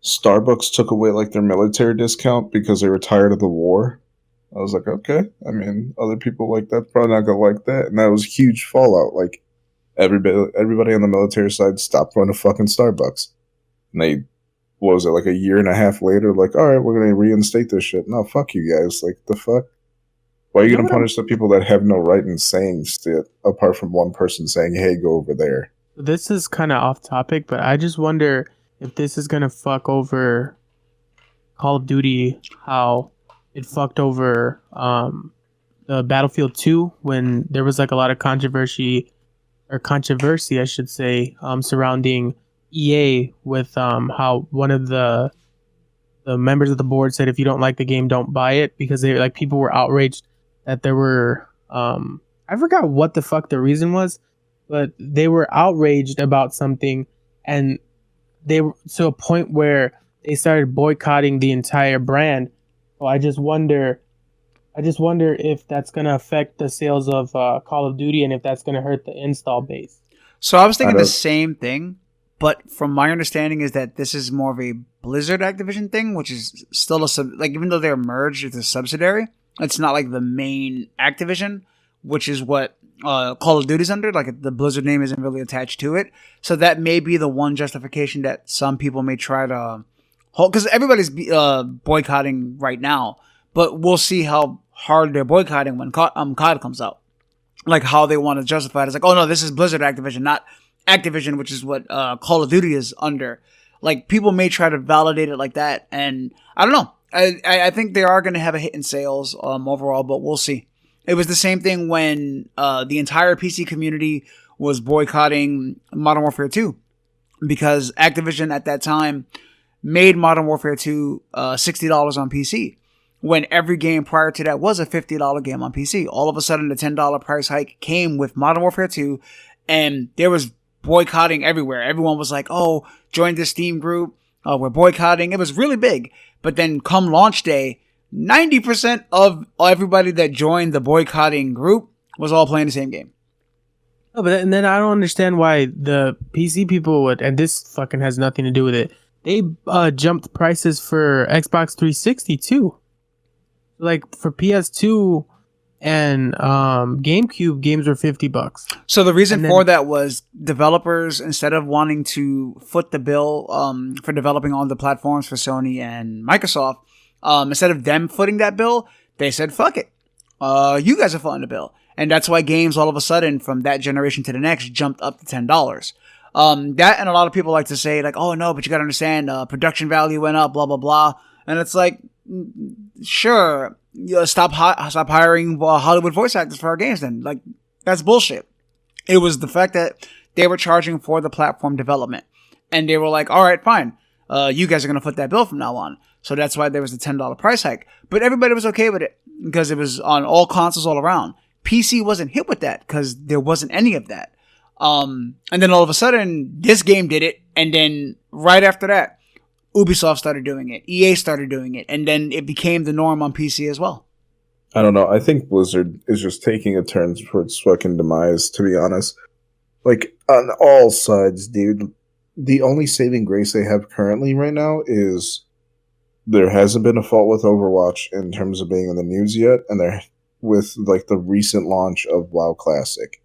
Starbucks took away like their military discount because they were tired of the war. I was like, okay. I mean, other people like that probably not gonna like that, and that was huge fallout. Like everybody on the military side stopped going to fucking Starbucks, and they, what was it, like a year and a half later, like, all right, we're gonna reinstate this shit. No, fuck you guys. Like, the fuck. Why are you gonna punish the people that have no right in saying shit apart from one person saying, hey, go over there? This is kind of off topic, but I just wonder if this is going to fuck over Call of Duty, how it fucked over the Battlefield 2 when there was like a lot of controversy, I should say, surrounding EA with how one of the members of the board said if you don't like the game, don't buy it, because they like people were outraged that there were I forgot what the fuck the reason was, but they were outraged about something, and they were to a point where they started boycotting the entire brand. So I just wonder if that's going to affect the sales of Call of Duty and if that's going to hurt the install base. So I was thinking the same thing, but from my understanding is that this is more of a Blizzard Activision thing, which is still like even though they're merged, it's a subsidiary. It's not like the main Activision, which is what Call of Duty's under. Like the Blizzard name isn't really attached to it, so that may be the one justification that some people may try to hold, because everybody's boycotting right now. But we'll see how hard they're boycotting when COD comes out. Like how they want to justify it. It's like, oh no, this is Blizzard Activision, not Activision, which is what Call of Duty is under. Like people may try to validate it like that, and I don't know. I think they are going to have a hit in sales overall, but we'll see. It was the same thing when the entire PC community was boycotting Modern Warfare 2, because Activision at that time made Modern Warfare 2 $60 on PC, when every game prior to that was a $50 game on PC. All of a sudden, the $10 price hike came with Modern Warfare 2, and there was boycotting everywhere. Everyone was like, oh, join this Steam group. We're boycotting. It was really big. But then come launch day, 90% of everybody that joined the boycotting group was all playing the same game. Oh, but and then I don't understand why the PC people would, and this fucking has nothing to do with it. They jumped prices for Xbox 360 too. Like for PS2 and GameCube, games were $50. So the reason for that was developers, instead of wanting to foot the bill for developing on the platforms for Sony and Microsoft, instead of them footing that bill, they said, fuck it. You guys are footing the bill. And that's why games all of a sudden from that generation to the next jumped up to $10. That, and a lot of people like to say like, oh no, but you gotta understand, production value went up, blah, blah, blah. And it's like, sure, stop hiring Hollywood voice actors for our games then. Like, that's bullshit. It was the fact that they were charging for the platform development. And they were like, all right, fine. You guys are going to foot that bill from now on. So that's why there was a $10 price hike. But everybody was okay with it because it was on all consoles all around. PC wasn't hit with that because there wasn't any of that. And then all of a sudden, this game did it. And then right after that, Ubisoft started doing it. EA started doing it. And then it became the norm on PC as well. I don't know. I think Blizzard is just taking a turn towards fucking demise, to be honest. Like, on all sides, dude. The only saving grace they have currently right now is there hasn't been a fault with Overwatch in terms of being in the news yet, and they're with, like, the recent launch of WoW Classic.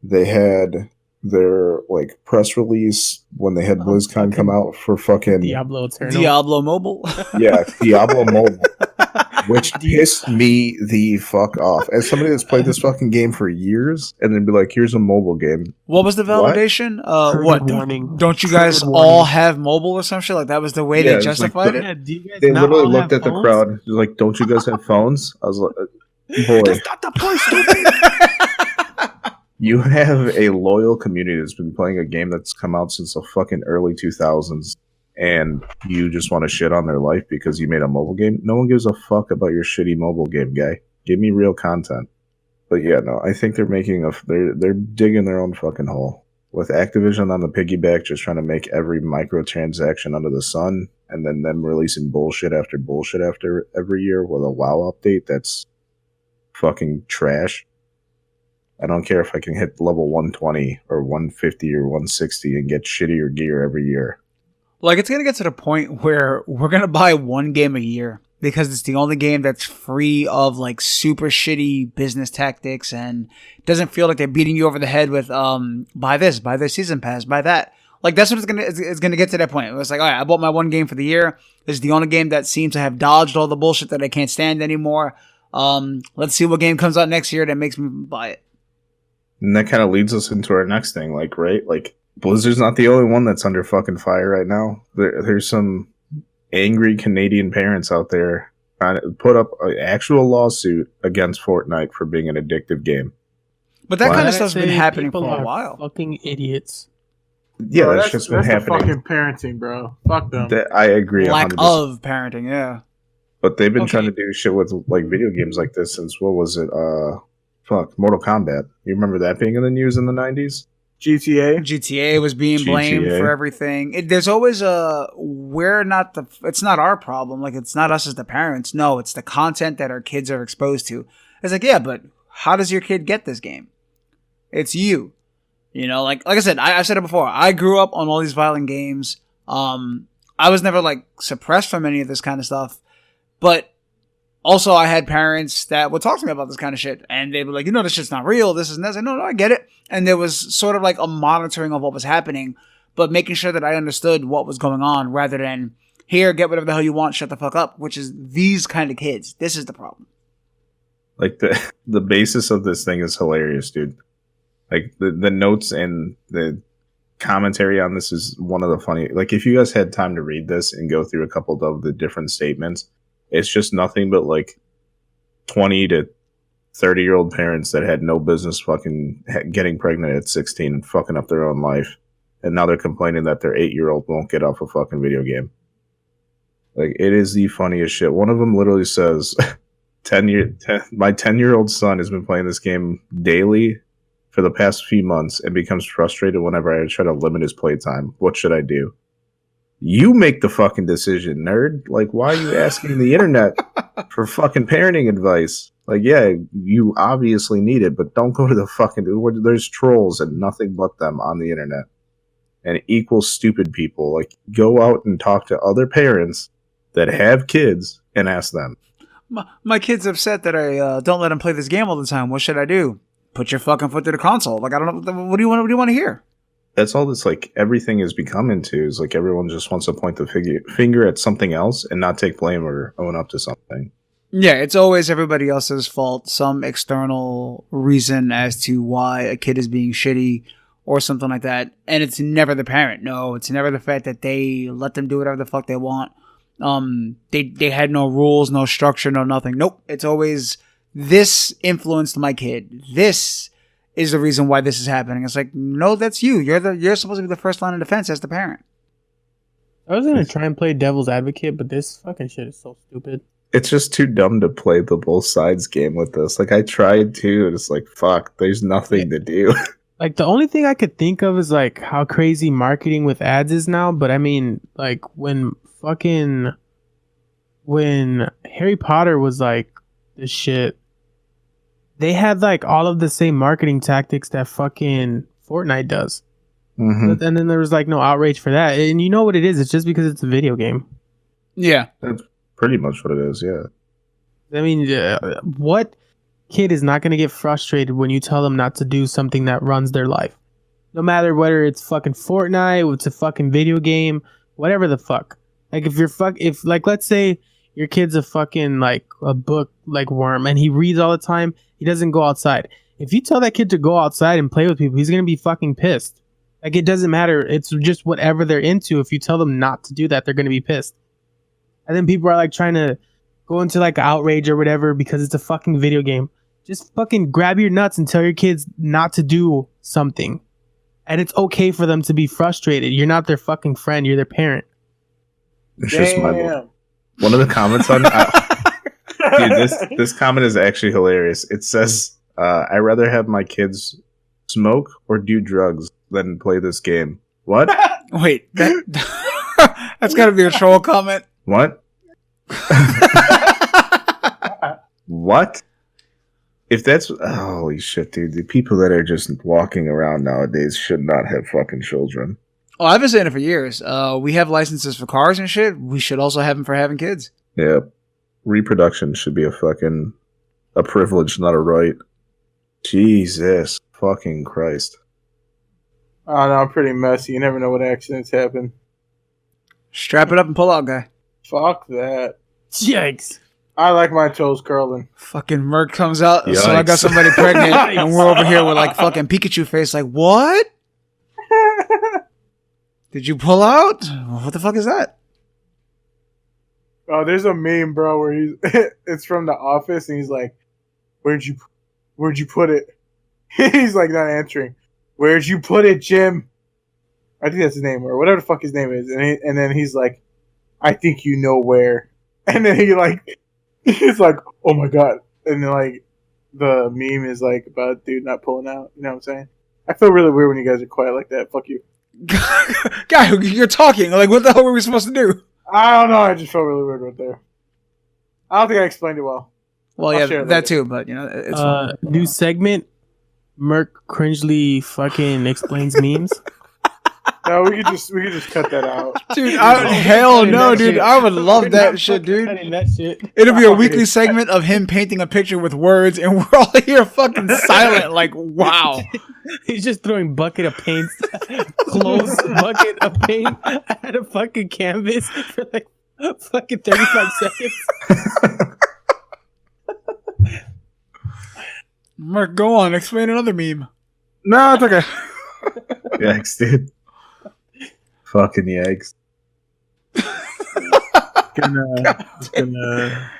They had their like press release when they had BlizzCon come out for fucking Diablo Mobile. Yeah, Diablo Mobile, which pissed me the fuck off. As somebody that's played this fucking game for years, and then be like, "Here's a mobile game." What was the validation? What? Don't you guys all have mobile or some shit? Like that was the way they justified it. They literally looked at the crowd like, "Don't you guys have phones?" I was like, "Boy, that's not the point, stupid." You have a loyal community that's been playing a game that's come out since the fucking early 2000s, and you just want to shit on their life because you made a mobile game? No one gives a fuck about your shitty mobile game, guy. Give me real content. But yeah, no, I think they're making they're digging their own fucking hole. With Activision on the piggyback, just trying to make every microtransaction under the sun, and then them releasing bullshit after every year with a WoW update that's fucking trash. I don't care if I can hit level 120 or 150 or 160 and get shittier gear every year. Like, it's going to get to the point where we're going to buy one game a year because it's the only game that's free of, like, super shitty business tactics and doesn't feel like they're beating you over the head with, buy this season pass, buy that. Like, that's what it's going to get to that point. It's like, all right, I bought my one game for the year. This is the only game that seems to have dodged all the bullshit that I can't stand anymore. Let's see what game comes out next year that makes me buy it. And that kind of leads us into our next thing, like, right? Like, Blizzard's not the only one that's under fucking fire right now. There's some angry Canadian parents out there trying to put up an actual lawsuit against Fortnite for being an addictive game. But that kind of stuff's been happening for a while. Fucking idiots. Yeah, bro, that's just been happening. Fucking parenting, bro. Fuck them. I agree. Lack 100%. of parenting, yeah. But they've been trying to do shit with like video games like this since, what was it? Mortal Kombat. You remember that being in the news in the 90s? GTA was being blamed for everything. There's always it's not our problem. Like, it's not us as the parents. No, it's the content that our kids are exposed to. It's like, yeah, but how does your kid get this game? It's you. You know, like I said, I said it before. I grew up on all these violent games. I was never like suppressed from any of this kind of stuff, but Also, I had parents that would talk to me about this kind of shit, and they'd be like, this shit's not real, this and that. No, I get it. And there was sort of like a monitoring of what was happening, but making sure that I understood what was going on rather than, here, get whatever the hell you want, shut the fuck up, which is these kind of kids. This is the problem. Like, the basis of this thing is hilarious, dude. Like, the notes and the commentary on this is one of the funny. Like, if you guys had time to read this and go through a couple of the different statements, it's just nothing but like 20 to 30-year-old parents that had no business fucking getting pregnant at 16 and fucking up their own life, and now they're complaining that their 8-year-old won't get off a fucking video game. Like, it is the funniest shit. One of them literally says, my 10-year-old son has been playing this game daily for the past few months and becomes frustrated whenever I try to limit his playtime. What should I do? You make the fucking decision, nerd. Like, why are you asking the internet for fucking parenting advice? Like, yeah, you obviously need it, but don't go to the fucking... There's trolls and nothing but them on the internet. And equal stupid people. Like, go out and talk to other parents that have kids and ask them. My kid's upset that I don't let him play this game all the time. What should I do? Put your fucking foot through the console. Like, I don't know. What do you want to hear? That's all this, like, everything has become into is, like, everyone just wants to point the finger at something else and not take blame or own up to something. Yeah, it's always everybody else's fault. Some external reason as to why a kid is being shitty or something like that. And it's never the parent. No, it's never the fact that they let them do whatever the fuck they want. They had no rules, no structure, no nothing. Nope. It's always, this influenced my kid. This is the reason why this is happening. It's like, no, that's you. You're supposed to be the first line of defense as the parent. I was gonna try and play devil's advocate, but this fucking shit is so stupid. It's just too dumb to play the both sides game with this. Like, I tried to, and it's like, fuck, there's nothing to do. Like, the only thing I could think of is, like, how crazy marketing with ads is now. But, I mean, like, when Harry Potter was, like, this shit, they had, like, all of the same marketing tactics that fucking Fortnite does. Mm-hmm. And then there was, like, no outrage for that. And you know what it is? It's just because it's a video game. Yeah. That's pretty much what it is, yeah. I mean, what kid is not going to get frustrated when you tell them not to do something that runs their life? No matter whether it's fucking Fortnite, it's a fucking video game, whatever the fuck. Like, if like, let's say your kid's a fucking, like, a book, like, worm, and he reads all the time, he doesn't go outside. If you tell that kid to go outside and play with people, he's going to be fucking pissed. Like, it doesn't matter. It's just whatever they're into. If you tell them not to do that, they're going to be pissed. And then people are, like, trying to go into, like, outrage or whatever because it's a fucking video game. Just fucking grab your nuts and tell your kids not to do something. And it's okay for them to be frustrated. You're not their fucking friend. You're their parent. It's just one of the comments on... dude, this comment is actually hilarious. It says, I'd rather have my kids smoke or do drugs than play this game. What? Wait, that's got to be a troll comment. What? What? If that's... Holy shit, dude. The people that are just walking around nowadays should not have fucking children. Oh, I've been saying it for years. We have licenses for cars and shit. We should also have them for having kids. Yeah. Reproduction should be a privilege, not a right. Jesus fucking Christ. Oh, no, I'm pretty messy. You never know what accidents happen. Strap it up and pull out, guy. Fuck that. Yikes. I like my toes curling. Fucking Merc comes out, Yikes. so I got somebody pregnant, and we're over here with, like, fucking Pikachu face, like, what? Did you pull out? What the fuck is that? Oh, there's a meme, bro, where he's it's from The Office, and he's like, Where'd you put it? He's like not answering. Where'd you put it, Jim? I think that's his name, or whatever the fuck his name is. And then he's like, I think you know where. And then he's like, oh my god. And then, like, the meme is like about dude not pulling out. You know what I'm saying? I feel really weird when you guys are quiet like that. Fuck you. Guy, you're talking. Like, what the hell were we supposed to do? I don't know. I just felt really weird right there. I don't think I explained it well. Well, I'll yeah, share it that later. too, but, you know, it's fine. New segment. Merc cringely fucking explains memes. No, we could just cut that out. Dude, hell no, dude. I would love that shit, dude. That shit. It'll be a weekly segment of him painting a picture with words, and we're all here fucking silent, like, wow. He's just throwing bucket of paint, close bucket of paint at a fucking canvas for like fucking 35 seconds. Merc, go on. Explain another meme. No, it's okay. Yikes, dude. Fucking yikes.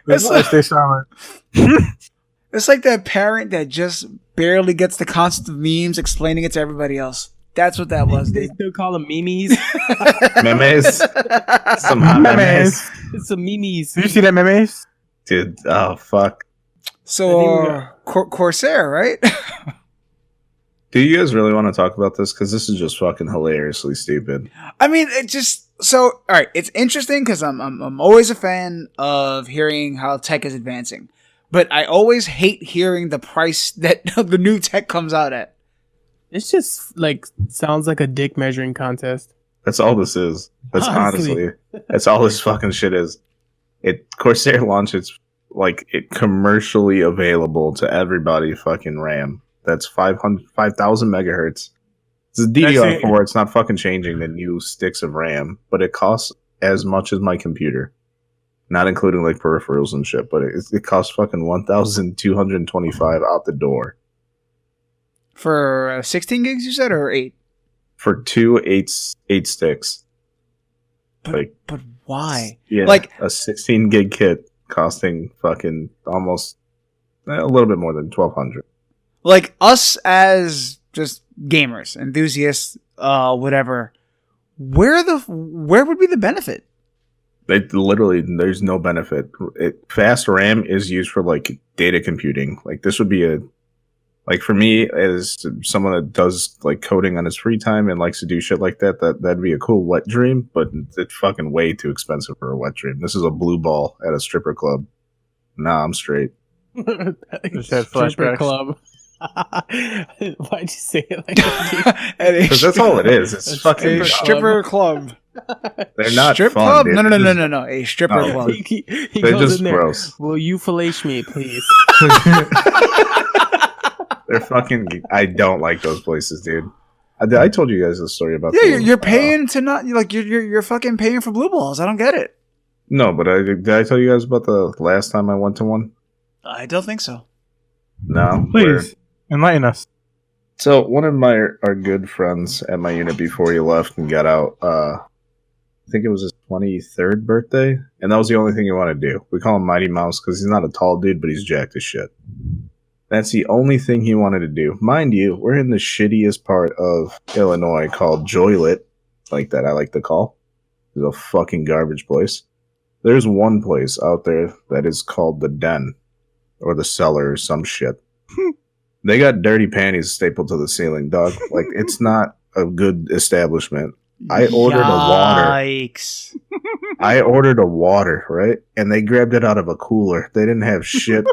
It's like- Stay silent. It's like that parent that just barely gets the concept of memes explaining it to everybody else. That's what that was, They dude. still call them memes. Memes. Some hot memes. It's some memes. Did you see that memes? Dude, oh, fuck. So, Corsair, right? Do you guys really want to talk about this? Because this is just fucking hilariously stupid. I mean, it just so all right. It's interesting because I'm always a fan of hearing how tech is advancing, but I always hate hearing the price that the new tech comes out at. It's just like sounds like a dick measuring contest. That's all this is. That's Honestly. that's all this fucking shit is. Corsair launched its commercially available to everybody fucking RAM. That's 5,000 megahertz. It's a DDR4. It's not fucking changing the new sticks of RAM, but it costs as much as my computer, not including like peripherals and shit. But it costs fucking 1,225 out the door For 16 gigs, you said, or 8? for two eight sticks. But why? Yeah, Like a 16 gig kit costing fucking almost a little bit more than 1,200. Like us as just gamers, enthusiasts, whatever. Where would be the benefit? There's no benefit. Fast RAM is used for like data computing. Like this would be like for me as someone that does like coding on his free time and likes to do shit like that'd be a cool wet dream, but it's fucking way too expensive for a wet dream. This is a blue ball at a stripper club. Nah, I'm straight. Just had Stripper flashbacks. club. Why'd you say it like that? Because that's all it is. It's fucking A stripper club. They're not Strip fun, club? dude. No. A stripper Oh. club. He They're goes just in there. gross. Will you fellate me, please? They're fucking. I don't like those places, dude. I told you guys the story about. Yeah, you're paying to not like you're fucking paying for blue balls. I don't get it. No, but did I tell you guys about the last time I went to one? I don't think so. No, Please enlighten us. So one of our good friends at my unit before he left and got out, I think it was his 23rd birthday, and that was the only thing he wanted to do. We call him Mighty Mouse because he's not a tall dude, but he's jacked as shit. That's the only thing he wanted to do. Mind you, we're in the shittiest part of Illinois called Joylet, like that I like to call. It's a fucking garbage place. There's one place out there that is called the Den, or the Cellar, or some shit. They got dirty panties stapled to the ceiling, dog. Like, it's not a good establishment. I ordered a water. Yikes. I ordered a water, right? And they grabbed it out of a cooler. They didn't have shit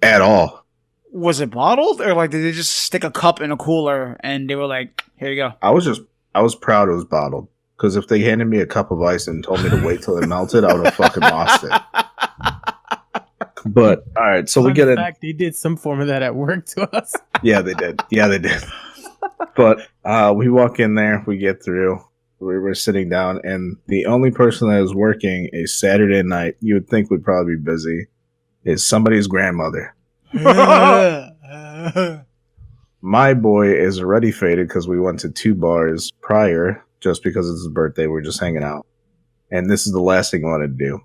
at all. Was it bottled, or like did they just stick a cup in a cooler and they were like, "Here you go"? I was proud it was bottled. Because if they handed me a cup of ice and told me to wait till it melted, I would have fucking lost it. But, alright, so we get In it. fact, they did some form of that at work to us. Yeah, they did. But we walk in there, we get through, we're sitting down, and the only person that is working a Saturday night, you would think would probably be busy, is somebody's grandmother. My boy is already faded because we went to 2 bars prior, just because it's his birthday, we're just hanging out. And this is the last thing I wanted to do.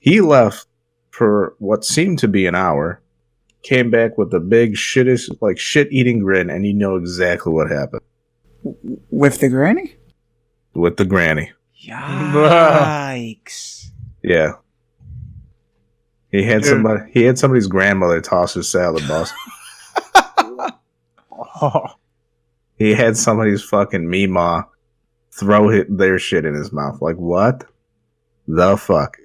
He left for what seemed to be an hour, came back with a big shit-eating grin, and you know exactly what happened. With the granny? With the granny. Yikes. Yeah. He had somebody's grandmother toss his salad, boss. He had somebody's fucking Meemaw throw their shit in his mouth. Like, what the fuck?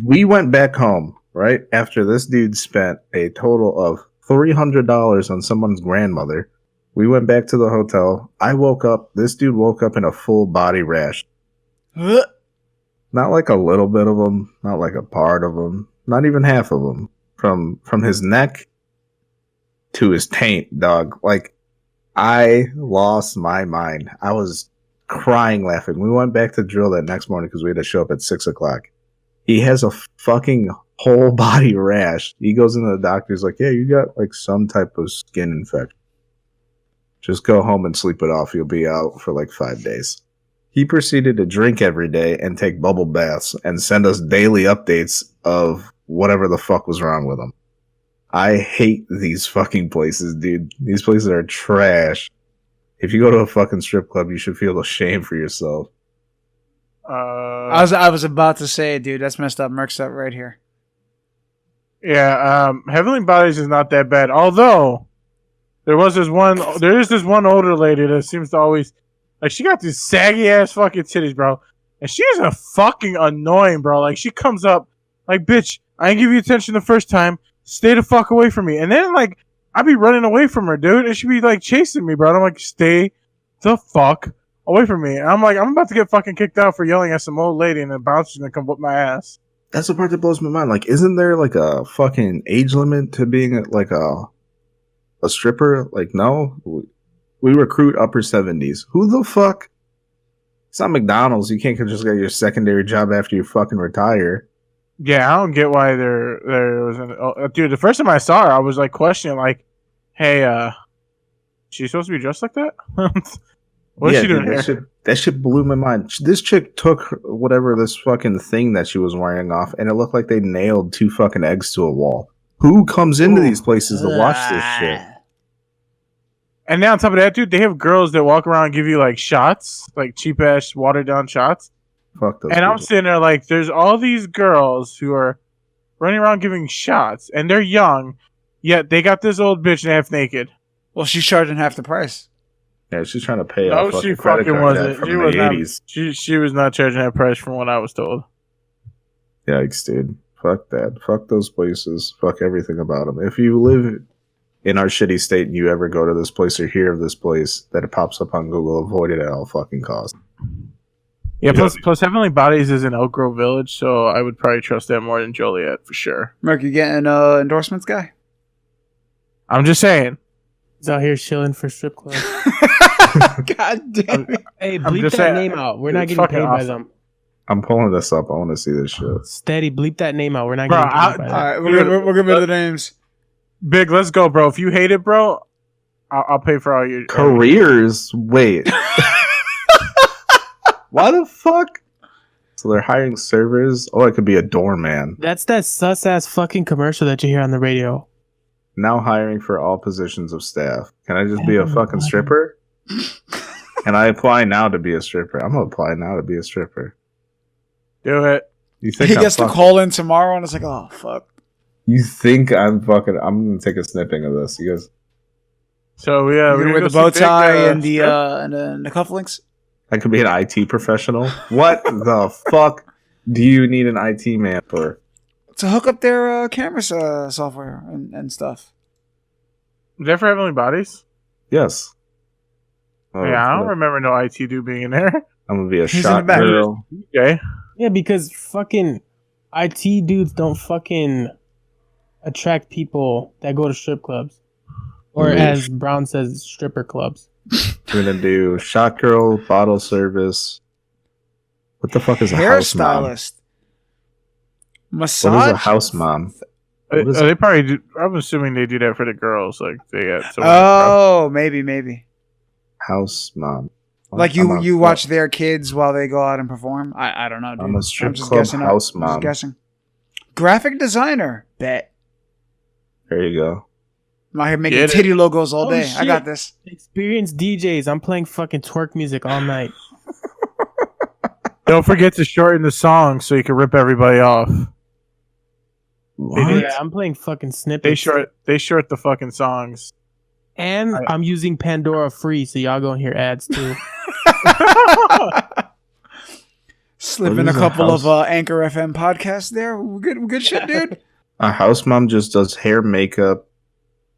We went back home, right? After this dude spent a total of $300 on someone's grandmother. We went back to the hotel. I woke up. This dude woke up in a full body rash. Not like a little bit of them, not like a part of them, not even half of them. From his neck to his taint, dog. Like, I lost my mind. I was crying laughing. We went back to drill that next morning because we had to show up at 6 o'clock. He has a fucking whole body rash. He goes into the doctor. He's like, yeah, you got like some type of skin infection. Just go home and sleep it off. You'll be out for like 5 days. He proceeded to drink every day and take bubble baths and send us daily updates of whatever the fuck was wrong with him. I hate these fucking places, dude. These places are trash. If you go to a fucking strip club, you should feel ashamed for yourself. I was about to say, dude, that's messed up. Merc's up right here. Yeah, Heavenly Bodies is not that bad. Although there is this one older lady that seems to always like she got these saggy ass fucking titties, bro. And she is a fucking annoying, bro. Like she comes up like, bitch, I didn't give you attention the first time. Stay the fuck away from me. And then like I be running away from her, dude, and she be like chasing me, bro. And I'm like, stay the fuck away from me. And I'm like, I'm about to get fucking kicked out for yelling at some old lady, and the bouncer's gonna come whip my ass. That's the part that blows my mind. Like, isn't there like a fucking age limit to being like a stripper? Like, no, we recruit upper 70s. Who the fuck? It's not McDonald's. You can't just get your secondary job after you fucking retire. Yeah, I don't get why there was dude. The first time I saw her, I was like questioning, like, hey, she's supposed to be dressed like that? What is she doing here? That shit blew my mind. This chick took whatever this fucking thing that she was wearing off, and it looked like they nailed 2 fucking eggs to a wall. Who comes into these places to watch this shit? And now on top of that, dude, they have girls that walk around and give you like shots, like cheap ass watered down shots. Fuck those. And I'm sitting there like, there's all these girls who are running around giving shots, and they're young, yet they got this old bitch half naked. Well, she's charging half the price. Yeah, she's trying to pay No, off she credit fucking card wasn't. debt from She the was not. 80s. She was not charging that price from what I was told. Yikes, dude. Fuck that. Fuck those places. Fuck everything about them. If you live in our shitty state and you ever go to this place or hear of this place that it pops up on Google, avoid it at all fucking costs. Yeah, plus Heavenly Bodies is in Elk Grove Village, so I would probably trust that more than Joliet for sure. Merc, you getting endorsements, guy? I'm just saying. He's out here chilling for strip club. God damn it. Hey, bleep that name out. We're not getting paid by them. I'm pulling this up. I want to see this shit. Steady, bleep that name out. We're not Bro, getting paid by them. All right, we're gonna be the names. Big, let's go, bro. If you hate it, bro, I'll pay for all your Careers? Wait. Why the fuck? So they're hiring servers? Oh, it could be a doorman. That's that sus-ass fucking commercial that you hear on the radio. Now hiring for all positions of staff. Can I just be a fucking stripper? Can I apply now to be a stripper? I'm gonna apply now to be a stripper. Do it. You think He gets to call in tomorrow, and it's like, oh fuck. You think I'm fucking? I'm gonna take a snipping of this. You guys. So yeah, You're we're with the bow tie and the cufflinks. I could be an IT professional. What the fuck do you need an IT man for? To hook up their camera software and stuff. Is that for Heavenly Bodies? Yes. Oh, Yeah, I don't remember no IT dude being in there. I'm gonna be a He's in shot the back. girl. Okay. Yeah, because fucking IT dudes don't fucking attract people that go to strip clubs. Or as Brown says, stripper clubs. We're gonna do shot girl, bottle service. What the fuck is a house mom? Hairstylist. Massage. What is a house mom? What is They probably do. I'm assuming they do that for the girls. Like they got. Oh, maybe. house mom? Like you watch their kids while they go out and perform. I don't know, dude. I'm a strip just club guessing. house I'm mom. just guessing. Graphic designer. Bet. There you go. I'm out here making Get it. titty logos all Oh, day. I shit. got this. Experienced DJs. I'm playing fucking twerk music all night. Don't forget to shorten the song so you can rip everybody off. What? Yeah, I'm playing fucking snippets. They short the fucking songs. And I'm using Pandora free, so y'all gonna hear ads too. Slip What in a is a couple house? of Anchor FM podcasts there. We're good shit, dude. A house mom just does hair, makeup,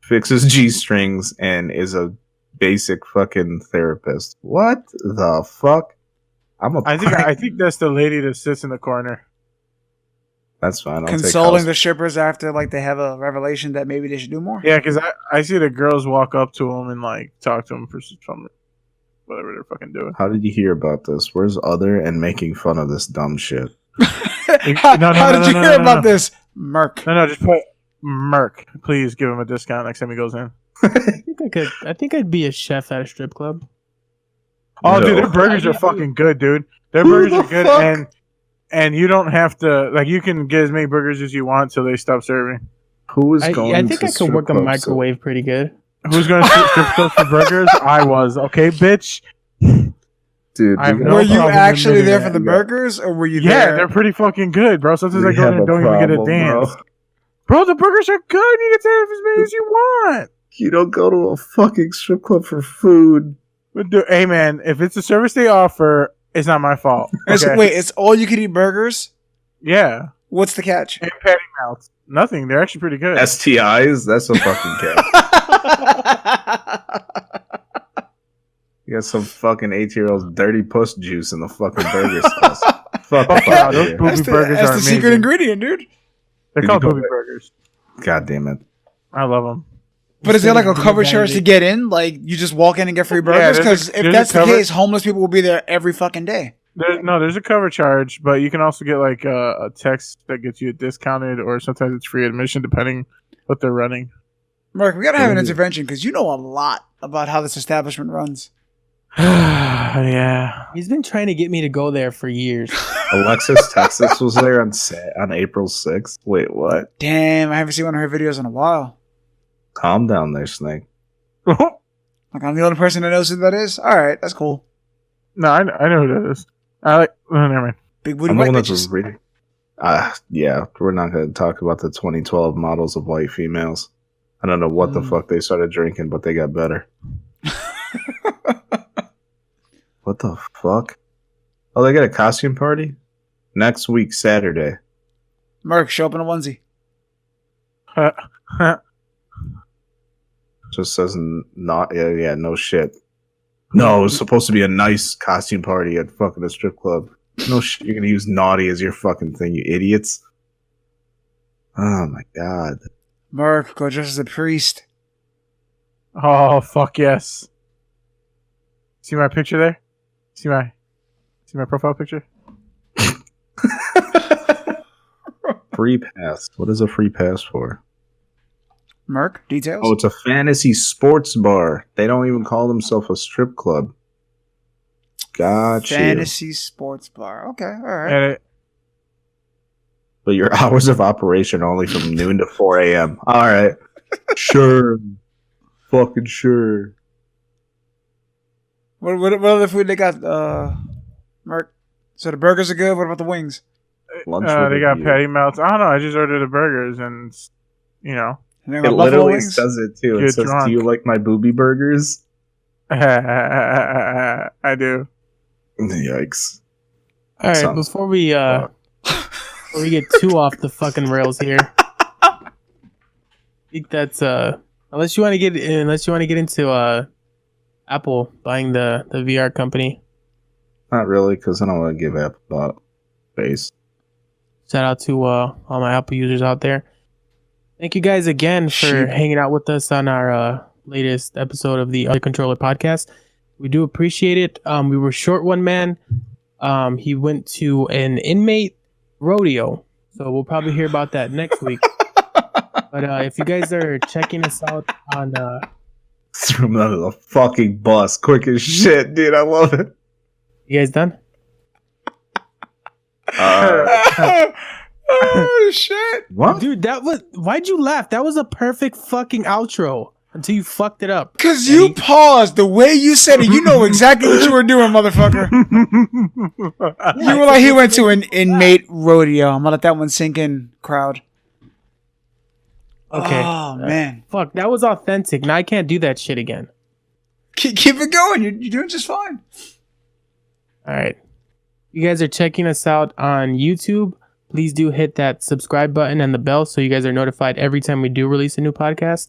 fixes G strings, and is a basic fucking therapist. What the fuck? I think that's the lady that sits in the corner. That's fine. I'll Consoling take the strippers after like they have a revelation that maybe they should do more. Yeah, because I see the girls walk up to him and like talk to him for some whatever they're fucking doing. How did you hear about this? Where's other and making fun of this dumb shit? How did you hear about this, Merc? No, just put Merc. Please give him a discount next time he goes in. I think I'd be a chef at a strip club. Oh, No. dude, their burgers are fucking good, dude. Their burgers are good, and you don't have to like. You can get as many burgers as you want till they stop serving. Who is going? I think to I could strip work a clubs? microwave pretty good. Who's going to strip clubs for burgers? I was. Okay, bitch. Dude, I have we no Were got- you problem actually admitting there that. for the burgers, or were you Yeah, there? they're pretty fucking good, bro. Sometimes I we go in have and don't even get a problem, dance. bro. Bro, the burgers are good. You can have as many as you want. You don't go to a fucking strip club for food. But dude, hey, man, if it's a service they offer, it's not my fault. Okay? Wait, it's all you can eat burgers? Yeah. What's the catch? And patty melts. Nothing. They're actually pretty good. STIs? That's a fucking cat. You got some fucking 8-year-old's dirty puss juice in the fucking burger sauce. Fuck Wow, off those here. booby burgers that's are the secret amazing. ingredient, dude. They're Did called you go booby there? burgers. God damn it. I love them. But is there like a cover Booby charge to bandit. get in? Like you just walk in and get free burgers? there's a- Because if there's a that's the cover- case, homeless people will be there every fucking day. There's a cover charge, but you can also get like a text that gets you discounted, or sometimes it's free admission depending what they're running. Merc, we gotta have an Ooh. intervention because you know a lot about how this establishment runs. Yeah. He's been trying to get me to go there for years. Alexis Texas was there on April 6th. Wait, what? Damn, I haven't seen one of her videos in a while. Calm down there, Snake. Like I'm the only person that knows who that is. All right, that's cool. No, I know who that is. I like. Oh, never mind. Big booty I'm the white one that's bitches. reading. Yeah, we're not going to talk about the 2012 models of white females. I don't know what the fuck they started drinking, but they got better. What the fuck? Oh, they got a costume party? Next week, Saturday. Merc, show up in a onesie. Just says not, yeah, no shit. No, it was supposed to be a nice costume party at fucking a strip club. No shit, you're gonna use naughty as your fucking thing, you idiots. Oh my god. Merc, go dress as a priest. Oh fuck yes! See my picture there? See my profile picture? Free pass. What is a free pass for? Merc, details? Oh, it's a fantasy sports bar. They don't even call themselves a strip club. Gotcha. Fantasy sports bar. Okay, all right. And But your hours of operation are only from noon to 4 a.m. All right. Sure. Fucking sure. What other food they got, Merc? So the burgers are good. What about the wings? Lunch they with got you. patty melts. I don't know. I just ordered the burgers, and you know, And they It got buffalo literally wings? says it too. It Get says, drunk. "Do you like my booby burgers?" I do. Yikes! All right, Sounds- before we get too off the fucking rails here, I think that's unless you want to get into Apple buying the VR company. Not really, because I don't want to give Apple that face. Shout out to all my Apple users out there. Thank you guys again for Sheep. hanging out with us on our latest episode of the Other Controller podcast. We do appreciate it. We were short one man. He went to an inmate rodeo, so we'll probably hear about that next week. But if you guys are checking us out on Threw him under the fucking bus, quick as shit, dude. I love it. you guys done? Oh shit! What? Dude, why'd you laugh? That was a perfect fucking outro until you fucked it up. Cause you paused the way you said it. You know exactly what you were doing, motherfucker. You were like, he went to an inmate rodeo. I'm gonna let that one sink in, crowd. Okay. Oh man, Fuck, that was authentic. Now I can't do that shit again. keep it going. You're doing just fine. All right. You guys are checking us out on YouTube. Please do hit that subscribe button and the bell so you guys are notified every time we do release a new podcast.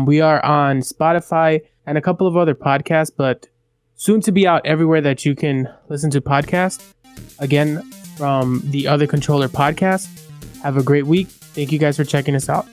We are on Spotify and a couple of other podcasts, but soon to be out everywhere that you can listen to podcasts. Again, from the Other Controller podcast. Have a great week. Thank you guys for checking us out.